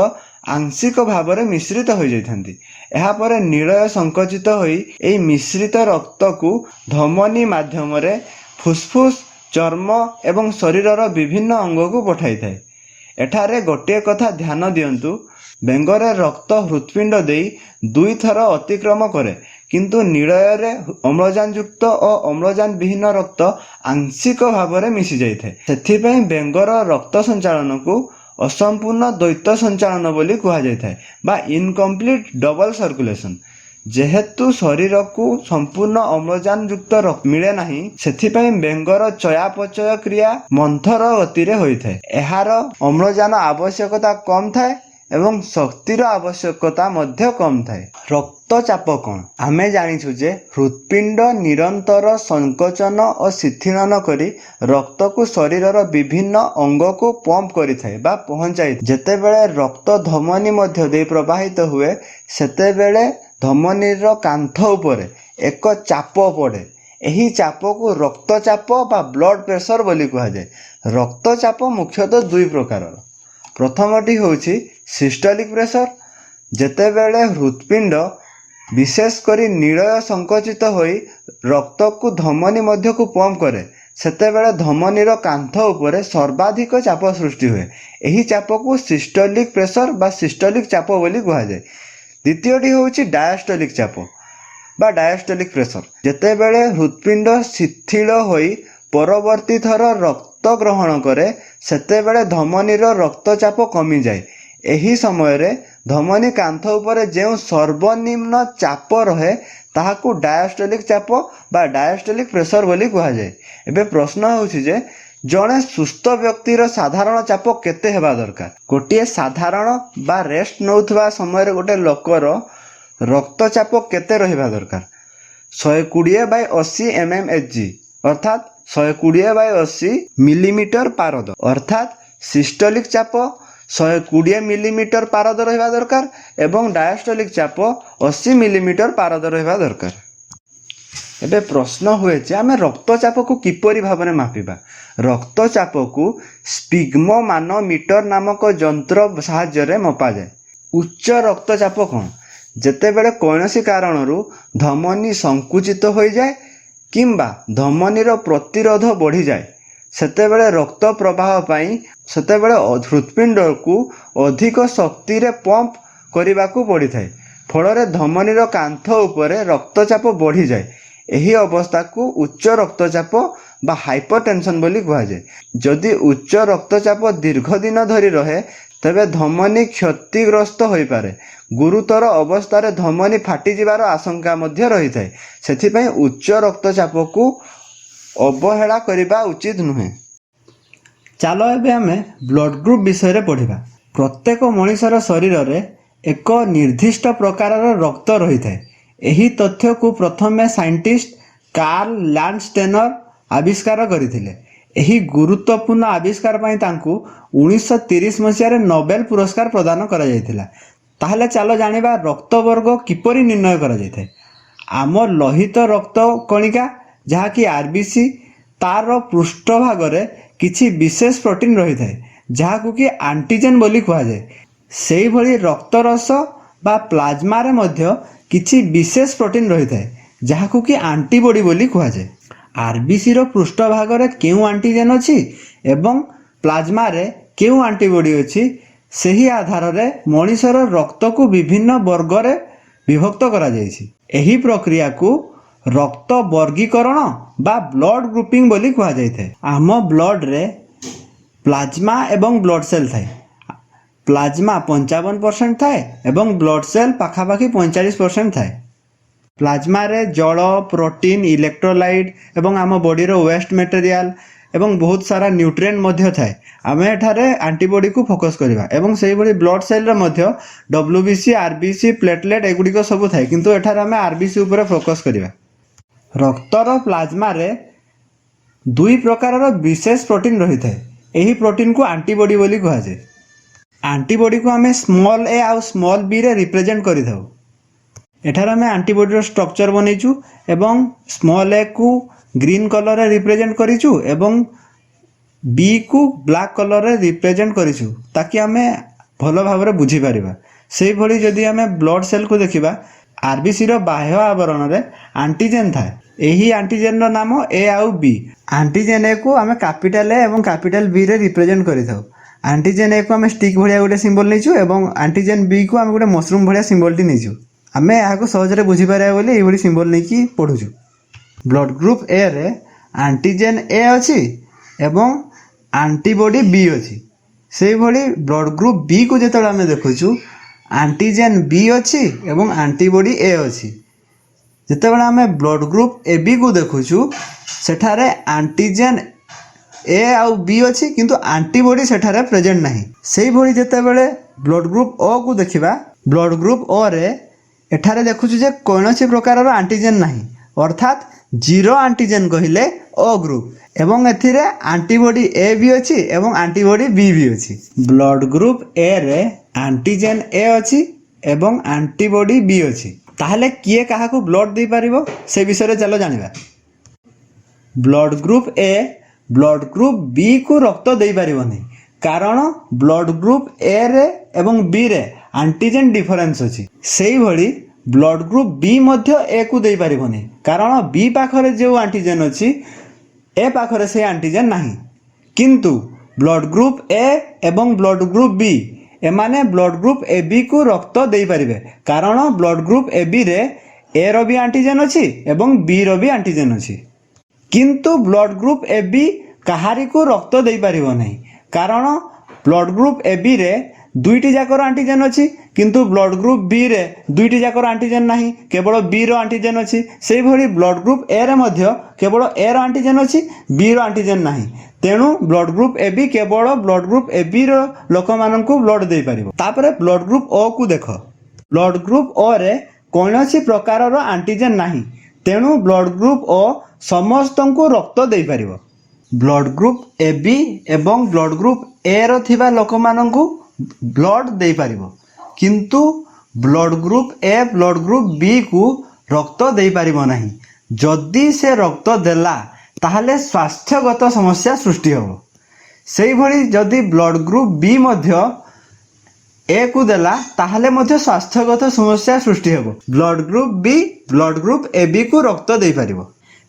ଆଂଶିକ ଭାବରେ ମିଶ୍ରିତ ହୋଇଯାଇଥାନ୍ତି। ଏହାପରେ ନିଳୟ ସଂକୋଚିତ ହୋଇ ଏହି ମିଶ୍ରିତ ରକ୍ତକୁ ଧମନୀ ମାଧ୍ୟମରେ ଫୁସ୍ଫୁସ୍, ଚର୍ମ ଏବଂ ଶରୀରର ବିଭିନ୍ନ ଅଙ୍ଗକୁ ପଠାଇଥାଏ। ଏଠାରେ ଗୋଟିଏ କଥା ଧ୍ୟାନ ଦିଅନ୍ତୁ, ବେଙ୍ଗରେ ରକ୍ତ ହୃତ୍ପିଣ୍ଡ ଦେଇ 2 ଥର ଅତିକ୍ରମ କରେ, କିନ୍ତୁ ନିଳୟରେ ଅମ୍ଳଜାନ ଯୁକ୍ତ ଓ ଅମ୍ଳଜାନ ବିହୀନ ରକ୍ତ ଆଂଶିକ ଭାବରେ ମିଶି ଯାଇଥାଏ। ସେଥିପାଇଁ ବେଙ୍ଗର ରକ୍ତ ସଞ୍ଚାଳନକୁ ଅସମ୍ପୂର୍ଣ୍ଣ ଦ୍ୱୈତ ସଞ୍ଚାଳନ ବୋଲି କୁହାଯାଇଥାଏ ବା ଇନକମ୍ପ୍ଲିଟ୍ ଡବଲ ସର୍କୁଲେସନ୍। ଯେହେତୁ ଶରୀରକୁ ସମ୍ପୂର୍ଣ୍ଣ ଅମ୍ଳଜାନ ଯୁକ୍ତ ରକ୍ତ ମିଳେ ନାହିଁ, ସେଥିପାଇଁ ବେଙ୍ଗର ଚୟାପଚୟ କ୍ରିୟା ମନ୍ଥର ଗତିରେ ହୋଇଥାଏ। ଏହାର ଅମ୍ଳଜାନ ଆବଶ୍ୟକତା କମ୍ ଥାଏ ଏବଂ ଶକ୍ତିର ଆବଶ୍ୟକତା ମଧ୍ୟ କମ୍ ଥାଏ। ରକ୍ତଚାପ କ'ଣ? ଆମେ ଜାଣିଛୁ ଯେ ହୃତ୍ପିଣ୍ଡ ନିରନ୍ତର ସଂକୋଚନ ଓ ଶିଥିଳନ କରି ରକ୍ତକୁ ଶରୀରର ବିଭିନ୍ନ ଅଙ୍ଗକୁ ପମ୍ପ କରିଥାଏ ବା ପହଞ୍ଚାଇଥାଏ। ଯେତେବେଳେ ରକ୍ତ ଧମନୀ ମଧ୍ୟ ଦେଇ ପ୍ରବାହିତ ହୁଏ, ସେତେବେଳେ ଧମନୀର କାନ୍ଥ ଉପରେ ଏକ ଚାପ ପଡ଼େ। ଏହି ଚାପକୁ ରକ୍ତଚାପ ବା ବ୍ଲଡ୍ ପ୍ରେସର ବୋଲି କୁହାଯାଏ। ରକ୍ତଚାପ ମୁଖ୍ୟତଃ 2 ପ୍ରକାରର। ପ୍ରଥମଟି ହେଉଛି ସିଷ୍ଟୋଲିକ୍ ପ୍ରେସର। ଯେତେବେଳେ ହୃତ୍ପିଣ୍ଡ ବିଶେଷ କରି ନିଳୟ ସଂକୋଚିତ ହୋଇ ରକ୍ତକୁ ଧମନୀ ମଧ୍ୟକୁ ପମ୍ପ କରେ, ସେତେବେଳେ ଧମନୀର କାନ୍ଥ ଉପରେ ସର୍ବାଧିକ ଚାପ ସୃଷ୍ଟି ହୁଏ। ଏହି ଚାପକୁ ସିଷ୍ଟୋଲିକ୍ ପ୍ରେସର ବା ସିଷ୍ଟୋଲିକ୍ ଚାପ ବୋଲି କୁହାଯାଏ। ଦ୍ୱିତୀୟଟି ହେଉଛି ଡାୟାଷ୍ଟୋଲିକ୍ ଚାପ ବା ଡାୟାଷ୍ଟୋଲିକ୍ ପ୍ରେସର। ଯେତେବେଳେ ହୃତ୍ପିଣ୍ଡ ଶିଥିଳ ହୋଇ ପରବର୍ତ୍ତୀ ଥର ରକ୍ତ ଗ୍ରହଣ କରେ, ସେତେବେଳେ ଧମନୀର ରକ୍ତଚାପ କମିଯାଏ। ଏହି ସମୟରେ ଧମନୀ କାନ୍ଥ ଉପରେ ଯେଉଁ ସର୍ବନିମ୍ନ ଚାପ ରହେ, ତାହାକୁ ଡାୟାଷ୍ଟୋଲିକ୍ ଚାପ ବା ଡାୟାଷ୍ଟୋଲିକ୍ ପ୍ରେସର ବୋଲି କୁହାଯାଏ। ଏବେ ପ୍ରଶ୍ନ ହେଉଛି ଯେ ଜଣେ ସୁସ୍ଥ ବ୍ୟକ୍ତିର ସାଧାରଣ ଚାପ କେତେ ହେବା ଦରକାର? ଗୋଟିଏ ସାଧାରଣ ବା ରେଷ୍ଟ ନେଉଥିବା ସମୟରେ ଗୋଟେ ଲୋକର ରକ୍ତଚାପ କେତେ ରହିବା ଦରକାର? 120/80 mmHg ଅର୍ଥାତ୍ 120/80 ମିଲିମିଟର ପାରଦ। ଅର୍ଥାତ୍ ସିଷ୍ଟୋଲିକ୍ ଚାପ 120 ମିଲିମିଟର ପାରଦ ରହିବା ଦରକାର ଏବଂ ଡାୟାଷ୍ଟୋଲିକ୍ ଚାପ 80 ମିଲିମିଟର ପାରଦ ରହିବା ଦରକାର। ଏବେ ପ୍ରଶ୍ନ ହୁଏ ଯେ ଆମେ ରକ୍ତଚାପକୁ କିପରି ଭାବରେ ମାପିବା। ରକ୍ତଚାପକୁ ସ୍ପିଗ୍ମୋମାନୋମିଟର ନାମକ ଯନ୍ତ୍ର ସାହାଯ୍ୟରେ ମପାଯାଏ। ଉଚ୍ଚ ରକ୍ତଚାପ କ'ଣ? ଯେତେବେଳେ କୌଣସି କାରଣରୁ ଧମନୀ ସଂକୁଚିତ ହୋଇଯାଏ କିମ୍ବା ଧମନୀର ପ୍ରତିରୋଧ ବଢ଼ିଯାଏ, ସେତେବେଳେ ରକ୍ତ ପ୍ରବାହ ପାଇଁ ସେତେବେଳେ ହୃତ୍ପିଣ୍ଡକୁ ଅଧିକ ଶକ୍ତିରେ ପମ୍ପ କରିବାକୁ ପଡ଼ିଥାଏ। ଫଳରେ ଧମନୀର କାନ୍ଥ ଉପରେ ରକ୍ତଚାପ ବଢ଼ିଯାଏ। ଏହି ଅବସ୍ଥାକୁ ଉଚ୍ଚ ରକ୍ତଚାପ ବା ହାଇପରଟେନସନ୍ ବୋଲି କୁହାଯାଏ। ଯଦି ଉଚ୍ଚ ରକ୍ତଚାପ ଦୀର୍ଘ ଦିନ ଧରି ରହେ ତେବେ ଧମନୀ କ୍ଷତିଗ୍ରସ୍ତ ହୋଇପାରେ। ଗୁରୁତର ଅବସ୍ଥାରେ ଧମନୀ ଫାଟିଯିବାର ଆଶଙ୍କା ମଧ୍ୟ ରହିଥାଏ। ସେଥିପାଇଁ ଉଚ୍ଚ ରକ୍ତଚାପକୁ ଅବହେଳା କରିବା ଉଚିତ ନୁହେଁ। ଚାଲ ଏବେ ଆମେ ବ୍ଲଡ୍ ଗ୍ରୁପ୍ ବିଷୟରେ ପଢ଼ିବା। ପ୍ରତ୍ୟେକ ମଣିଷର ଶରୀରରେ ଏକ ନିର୍ଦ୍ଦିଷ୍ଟ ପ୍ରକାରର ରକ୍ତ ରହିଥାଏ। ଏହି ତଥ୍ୟକୁ ପ୍ରଥମେ ସାଇଣ୍ଟିଷ୍ଟ କାର୍ଲ ଲ୍ୟାଣ୍ଡଷ୍ଟେନର ଆବିଷ୍କାର କରିଥିଲେ। ଏହି ଗୁରୁତ୍ୱପୂର୍ଣ୍ଣ ଆବିଷ୍କାର ପାଇଁ ତାଙ୍କୁ 1930 ମସିହାରେ ନୋବେଲ ପୁରସ୍କାର ପ୍ରଦାନ କରାଯାଇଥିଲା। ତାହେଲେ ଚାଲ ଜାଣିବା ରକ୍ତ ବର୍ଗ କିପରି ନିର୍ଣ୍ଣୟ କରାଯାଇଥାଏ। ଆମ ଲୋହିତ ରକ୍ତ କଣିକା ଯାହାକି RBC, ତାର ପୃଷ୍ଠଭାଗରେ କିଛି ବିଶେଷ ପ୍ରୋଟିନ୍ ରହିଥାଏ ଯାହାକୁ କି ଆଣ୍ଟିଜେନ୍ ବୋଲି କୁହାଯାଏ। ସେହିଭଳି ରକ୍ତରସ ବା ପ୍ଲାଜମାରେ ମଧ୍ୟ କିଛି ବିଶେଷ ପ୍ରୋଟିନ୍ ରହିଥାଏ ଯାହାକୁ କି ଆଣ୍ଟିବଡି ବୋଲି କୁହାଯାଏ। RBCର ପୃଷ୍ଠଭାଗରେ କେଉଁ ଆଣ୍ଟିଜେନ୍ ଅଛି ଏବଂ ପ୍ଲାଜମାରେ କେଉଁ ଆଣ୍ଟିବଡି ଅଛି, ସେହି ଆଧାରରେ ମଣିଷର ରକ୍ତକୁ ବିଭିନ୍ନ ବର୍ଗରେ ବିଭକ୍ତ କରାଯାଇଛି। ଏହି ପ୍ରକ୍ରିୟାକୁ ରକ୍ତ ବର୍ଗୀକରଣ ବା ବ୍ଲଡ୍ ଗ୍ରୁପିଂ ବୋଲି କୁହାଯାଇଥାଏ। ଆମ ବ୍ଲଡ୍ରେ ପ୍ଲାଜମା ଏବଂ ବ୍ଲଡ୍ ସେଲ୍ ଥାଏ। ପ୍ଲାଜମା 55% ଥାଏ ଏବଂ ବ୍ଲଡ୍ ସେଲ୍ ପାଖାପାଖି 45% ଥାଏ। ପ୍ଲାଜମାରେ ଜଳ, ପ୍ରୋଟିନ୍, ଇଲେକ୍ଟ୍ରୋଲାଇଟ୍ ଏବଂ ଆମ ବଡିର ୱେଷ୍ଟ ମେଟେରିଆଲ ଏବଂ ବହୁତ ସାରା ନ୍ୟୁଟ୍ରିଏଣ୍ଟ ମଧ୍ୟ ଥାଏ। ଆମେ ଏଠାରେ ଆଣ୍ଟିବଡିକୁ ଫୋକସ୍ କରିବା ଏବଂ ସେହିଭଳି ବ୍ଲଡ୍ ସେଲ୍ରେ ମଧ୍ୟ WBC, RBC, ପ୍ଲେଟଲେଟ୍ ଏଗୁଡ଼ିକ ସବୁ ଥାଏ, କିନ୍ତୁ ଏଠାରେ ଆମେ RBC ଉପରେ ଫୋକସ୍ କରିବା। ରକ୍ତର ପ୍ଲାଜମାରେ ଦୁଇ ପ୍ରକାରର ବିଶେଷ ପ୍ରୋଟିନ୍ ରହିଥାଏ। ଏହି ପ୍ରୋଟିନ୍କୁ ଆଣ୍ଟିବଡି ବୋଲି କୁହାଯାଏ। ଆଣ୍ଟିବଡିକୁ ଆମେ ସ୍ମଲ୍ a ଆଉ ସ୍ମଲ୍ bରେ ରିପ୍ରେଜେଣ୍ଟ କରିଥାଉ। ଏଠାରେ ଆମେ ଆଣ୍ଟିବଡିର ଷ୍ଟ୍ରକ୍ଚର ବନେଇଛୁ ଏବଂ ସ୍ମଲ୍ aକୁ ଗ୍ରୀନ୍ କଲରରେ ରିପ୍ରେଜେଣ୍ଟ କରିଛୁ ଏବଂ ବିକୁ ବ୍ଲାକ୍ କଲରରେ ରିପ୍ରେଜେଣ୍ଟ କରିଛୁ ତାକି ଆମେ ଭଲ ଭାବରେ ବୁଝିପାରିବା। ସେହିଭଳି ଯଦି ଆମେ ବ୍ଲଡ୍ ସେଲ୍କୁ ଦେଖିବା, RBCର ବାହ୍ୟ ଆବରଣରେ ଆଣ୍ଟିଜେନ୍ ଥାଏ। ଏହି ଆଣ୍ଟିଜେନ୍ର ନାମ A ଆଉ B। ଆଣ୍ଟିଜେନ୍ Aକୁ ଆମେ କ୍ୟାପିଟାଲ A ଏବଂ କ୍ୟାପିଟାଲ Bରେ ରିପ୍ରେଜେଣ୍ଟ କରିଥାଉ। ଆଣ୍ଟିଜେନ୍ Aକୁ ଆମେ ଷ୍ଟିକ୍ ଭଳିଆ ଗୋଟେ ସିମ୍ବଲ ନେଇଛୁ ଏବଂ ଆଣ୍ଟିଜେନ୍ Bକୁ ଆମେ ଗୋଟେ ମସରୁମ୍ ଭଳିଆ ସିମ୍ବଲଟି ନେଇଛୁ। ଆମେ ଏହାକୁ ସହଜରେ ବୁଝିପାରିବା ବୋଲି ଏଇଭଳି ସିମ୍ବଲ ନେଇକି ପଢ଼ୁଛୁ। ବ୍ଲଡ୍ ଗ୍ରୁପ୍ Aରେ ଆଣ୍ଟିଜେନ୍ A ଅଛି ଏବଂ ଆଣ୍ଟିବଡି B ଅଛି। ସେହିଭଳି ବ୍ଲଡ୍ ଗ୍ରୁପ୍ Bକୁ ଯେତେବେଳେ ଆମେ ଦେଖୁଛୁ, ଆଣ୍ଟିଜେନ୍ B ଅଛି ଏବଂ ଆଣ୍ଟିବଡି A ଅଛି। ଯେତେବେଳେ ଆମେ ବ୍ଲଡ୍ ଗ୍ରୁପ୍ ABକୁ ଦେଖୁଛୁ, ସେଠାରେ ଆଣ୍ଟିଜେନ୍ A ଆଉ B ଅଛି କିନ୍ତୁ ଆଣ୍ଟିବଡି ସେଠାରେ ପ୍ରେଜେଣ୍ଟ ନାହିଁ। ସେହିଭଳି ଯେତେବେଳେ ବ୍ଲଡ୍ ଗ୍ରୁପ୍ Oକୁ ଦେଖିବା, ବ୍ଲଡ୍ ଗ୍ରୁପ୍ Oରେ ଏଠାରେ ଦେଖୁଛୁ ଯେ କୌଣସି ପ୍ରକାରର ଆଣ୍ଟିଜେନ୍ ନାହିଁ, ଅର୍ଥାତ୍ ଜିରୋ ଆଣ୍ଟିଜେନ୍ କହିଲେ O ଗ୍ରୁପ୍ ଏବଂ ଏଥିରେ ଆଣ୍ଟିବଡି A ବି ଅଛି ଏବଂ ଆଣ୍ଟିବଡି B ବି ଅଛି। ବ୍ଲଡ୍ ଗ୍ରୁପ୍ Aରେ ଆଣ୍ଟିଜେନ୍ A ଅଛି ଏବଂ ଆଣ୍ଟିବଡି B ଅଛି। ତାହେଲେ କିଏ କାହାକୁ ବ୍ଲଡ୍ ଦେଇପାରିବ ସେ ବିଷୟରେ ଚାଲ ଜାଣିବା। Blood group A blood group Bକୁ ରକ୍ତ ଦେଇପାରିବନି କାରଣ ବ୍ଲଡ୍ ଗ୍ରୁପ୍ Aରେ ଏବଂ Bରେ ଆଣ୍ଟିଜେନ୍ ଡିଫରେନ୍ସ ଅଛି। ସେହିଭଳି ବ୍ଲଡ୍ ଗ୍ରୁପ୍ B ମଧ୍ୟ Aକୁ ଦେଇପାରିବନି କାରଣ B ପାଖରେ ଯେଉଁ ଆଣ୍ଟିଜେନ୍ ଅଛି A ପାଖରେ ସେ ଆଣ୍ଟିଜେନ୍ ନାହିଁ। କିନ୍ତୁ ବ୍ଲଡ୍ ଗ୍ରୁପ୍ A ଏବଂ ବ୍ଲଡ୍ ଗ୍ରୁପ୍ B ଏମାନେ ବ୍ଲଡ୍ ଗ୍ରୁପ୍ ABକୁ ରକ୍ତ ଦେଇପାରିବେ କାରଣ ବ୍ଲଡ୍ ଗ୍ରୁପ୍ ABରେ Aର ବି ଆଣ୍ଟିଜେନ୍ ଅଛି ଏବଂ Bର ବି ଆଣ୍ଟିଜେନ୍ ଅଛି। କିନ୍ତୁ ବ୍ଲଡ୍ ଗ୍ରୁପ୍ AB କାହାରିକୁ ରକ୍ତ ଦେଇପାରିବ ନାହିଁ କାରଣ ବ୍ଲଡ୍ ଗ୍ରୁପ୍ ABରେ ଦୁଇଟି ଯାକର ଆଣ୍ଟିଜେନ୍ ଅଛି କିନ୍ତୁ ବ୍ଲଡ୍ ଗ୍ରୁପ୍ Bରେ ଦୁଇଟି ଯାକର ଆଣ୍ଟିଜେନ୍ ନାହିଁ, କେବଳ Bର ଆଣ୍ଟିଜେନ୍ ଅଛି। ସେହିଭଳି ବ୍ଲଡ୍ ଗ୍ରୁପ୍ Aରେ ମଧ୍ୟ କେବଳ Aର ଆଣ୍ଟିଜେନ୍ ଅଛି, Bର ଆଣ୍ଟିଜେନ୍ ନାହିଁ। ତେଣୁ ବ୍ଲଡ୍ ଗ୍ରୁପ୍ AB କେବଳ ବ୍ଲଡ୍ ଗ୍ରୁପ୍ ABର ଲୋକମାନଙ୍କୁ ବ୍ଲଡ୍ ଦେଇପାରିବ। ତାପରେ ବ୍ଲଡ୍ ଗ୍ରୁପ୍ Oକୁ ଦେଖ। ବ୍ଲଡ୍ ଗ୍ରୁପ୍ Oରେ କୌଣସି ପ୍ରକାରର ଆଣ୍ଟିଜେନ୍ ନାହିଁ, ତେଣୁ ବ୍ଲଡ୍ ଗ୍ରୁପ୍ O ସମସ୍ତଙ୍କୁ ରକ୍ତ ଦେଇପାରିବ। ବ୍ଲଡ୍ ଗ୍ରୁପ୍ AB ଏବଂ ବ୍ଲଡ୍ ଗ୍ରୁପ୍ Aର ଥିବା ଲୋକମାନଙ୍କୁ ବ୍ଲଡ୍ ଦେଇପାରିବ, କିନ୍ତୁ blood group A blood group Bକୁ ରକ୍ତ ଦେଇପାରିବ ନାହିଁ। ଯଦି ସେ ରକ୍ତ ଦେଲା ତାହେଲେ ସ୍ୱାସ୍ଥ୍ୟଗତ ସମସ୍ୟା ସୃଷ୍ଟି ହେବ। ସେଇଭଳି ଯଦି ବ୍ଲଡ୍ ଗ୍ରୁପ୍ ବି ମଧ୍ୟ ଏ କୁ ଦେଲା ତାହେଲେ ମଧ୍ୟ ସ୍ୱାସ୍ଥ୍ୟଗତ ସମସ୍ୟା ସୃଷ୍ଟି ହେବ। Blood group B blood group A B କୁ ରକ୍ତ ଦେଇପାରିବ।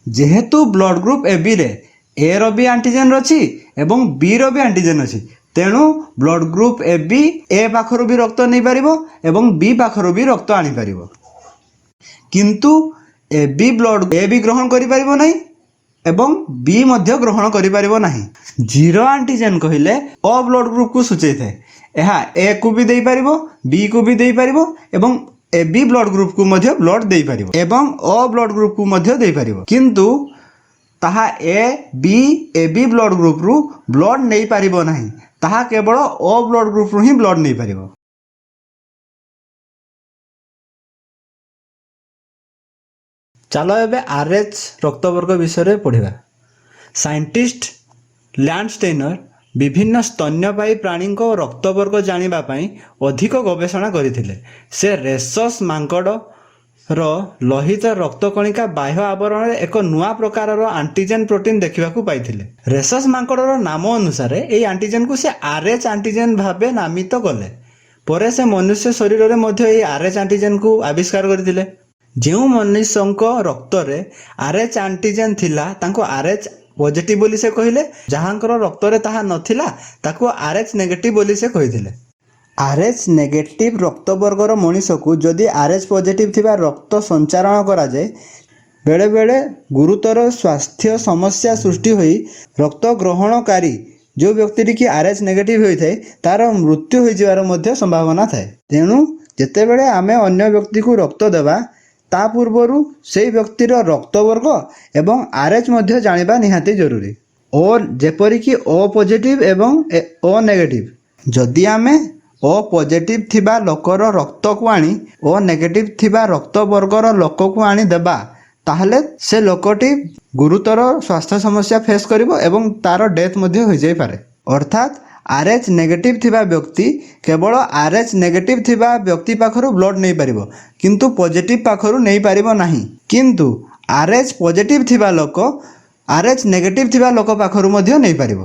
ଯେହେତୁ ବ୍ଲଡ୍ ଗ୍ରୁପ୍ ଏ ବିରେ ଏ ର ବି ଆଣ୍ଟିଜେନ୍ ଅଛି ଏବଂ ବି ର ବି ଆଣ୍ଟିଜେନ୍ ଅଛି, ତେଣୁ ବ୍ଲଡ୍ ଗ୍ରୁପ୍ ଏ ବି ଏ ପାଖରୁ ବି ରକ୍ତ ନେଇପାରିବ ଏବଂ ବି ପାଖରୁ ବି ରକ୍ତ ଆଣିପାରିବ। କିନ୍ତୁ ଏ ବି ଗ୍ରହଣ କରିପାରିବ ନାହିଁ ଏବଂ ବି ମଧ୍ୟ ଗ୍ରହଣ କରିପାରିବ ନାହିଁ। ଜିରୋ ଆଣ୍ଟିଜେନ୍ କହିଲେ ଓ ବ୍ଲଡ୍ ଗ୍ରୁପକୁ ସୂଚାଇଥାଏ। ଏହା ଏ କୁ ବି ଦେଇପାରିବ, ବି କୁ ବି ଦେଇପାରିବ ଏବଂ ଏ ବି ବ୍ଲଡ୍ ଗ୍ରୁପକୁ ମଧ୍ୟ ବ୍ଲଡ୍ ଦେଇପାରିବ ଏବଂ ଓ ବ୍ଲଡ୍ ଗ୍ରୁପକୁ ମଧ୍ୟ ଦେଇପାରିବ। କିନ୍ତୁ ତାହା ଏ ବି ବ୍ଲଡ୍ ଗ୍ରୁପରୁ ବ୍ଲଡ୍ ନେଇପାରିବ ନାହିଁ। ତାହା କେବଳ ଓ ବ୍ଲଡ୍ ଗ୍ରୁପରୁ ହିଁ ବ୍ଲଡ୍ ନେଇପାରିବ। ଚାଲ ଏବେ RH ରକ୍ତବର୍ଗ ବିଷୟରେ ପଢ଼ିବା। ସାଇଣ୍ଟିଷ୍ଟ ଲ୍ୟାଣ୍ଡଷ୍ଟେନର ବିଭିନ୍ନ ସ୍ତନ୍ୟପାୟୀ ପ୍ରାଣୀଙ୍କ ରକ୍ତବର୍ଗ ଜାଣିବା ପାଇଁ ଅଧିକ ଗବେଷଣା କରିଥିଲେ। ସେ ରେସସ୍ ମାଙ୍କଡ଼ର ଲୋହିତ ରକ୍ତକଣିକା ବାହ୍ୟ ଆବରଣରେ ଏକ ନୂଆ ପ୍ରକାରର ଆଣ୍ଟିଜେନ୍ ପ୍ରୋଟିନ୍ ଦେଖିବାକୁ ପାଇଥିଲେ। ରେସସ୍ ମାଙ୍କଡ଼ର ନାମ ଅନୁସାରେ ଏହି ଆଣ୍ଟିଜେନ୍କୁ ସେ RH ଆଣ୍ଟିଜେନ୍ ଭାବେ ନାମିତ କଲେ। ପରେ ସେ ମନୁଷ୍ୟ ଶରୀରରେ ମଧ୍ୟ ଏହି RH ଆଣ୍ଟିଜେନ୍କୁ ଆବିଷ୍କାର କରିଥିଲେ। ଯେଉଁ ମନୁଷ୍ୟଙ୍କ ରକ୍ତରେ RH ଆଣ୍ଟିଜେନ୍ ଥିଲା ତାଙ୍କୁ RH ପଜିଟିଭ୍ ବୋଲି ସେ କହିଲେ। ଯାହାଙ୍କର ରକ୍ତରେ ତାହା ନଥିଲା ତାକୁ RH ନେଗେଟିଭ୍ ବୋଲି ସେ କହିଥିଲେ। RH ନେଗେଟିଭ୍ ରକ୍ତବର୍ଗର ମଣିଷକୁ ଯଦି RH ପଜିଟିଭ୍ ଥିବା ରକ୍ତ ସଞ୍ଚାରଣ କରାଯାଏ, ବେଳେବେଳେ ଗୁରୁତର ସ୍ୱାସ୍ଥ୍ୟ ସମସ୍ୟା ସୃଷ୍ଟି ହୋଇ ରକ୍ତ ଗ୍ରହଣକାରୀ ଯେଉଁ ବ୍ୟକ୍ତିଟି RH ନେଗେଟିଭ୍ ହୋଇଥାଏ ତାର ମୃତ୍ୟୁ ହୋଇଯିବାର ମଧ୍ୟ ସମ୍ଭାବନା ଥାଏ। ତେଣୁ ଯେତେବେଳେ ଆମେ ଅନ୍ୟ ବ୍ୟକ୍ତିକୁ ରକ୍ତ ଦେବା ତା ପୂର୍ବରୁ ସେହି ବ୍ୟକ୍ତିର ରକ୍ତବର୍ଗ ଏବଂ RH ମଧ୍ୟ ଜାଣିବା ନିହାତି ଜରୁରୀ। ଯେପରିକି O ପଜିଟିଭ୍ ଏବଂ O ନେଗେଟିଭ୍। ଯଦି ଆମେ O ପଜିଟିଭ୍ ଥିବା ଲୋକର ରକ୍ତକୁ ଆଣି O ନେଗେଟିଭ୍ ଥିବା ରକ୍ତବର୍ଗର ଲୋକକୁ ଆଣି ଦେବା ତାହେଲେ ସେ ଲୋକଟି ଗୁରୁତର ସ୍ୱାସ୍ଥ୍ୟ ସମସ୍ୟା ଫେସ୍ କରିବ ଏବଂ ତାର ଡେଥ୍ ମଧ୍ୟ ହୋଇଯାଇପାରେ। ଅର୍ଥାତ୍ RH ନେଗେଟିଭ୍ ଥିବା ବ୍ୟକ୍ତି କେବଳ RH ନେଗେଟିଭ୍ ଥିବା ବ୍ୟକ୍ତି ପାଖରୁ ବ୍ଲଡ୍ ନେଇପାରିବ କିନ୍ତୁ ପଜିଟିଭ୍ ପାଖରୁ ନେଇପାରିବ ନାହିଁ। କିନ୍ତୁ RH ପଜିଟିଭ୍ ଥିବା ଲୋକ RH ନେଗେଟିଭ୍ ଥିବା ଲୋକ ପାଖରୁ ମଧ୍ୟ ନେଇପାରିବ।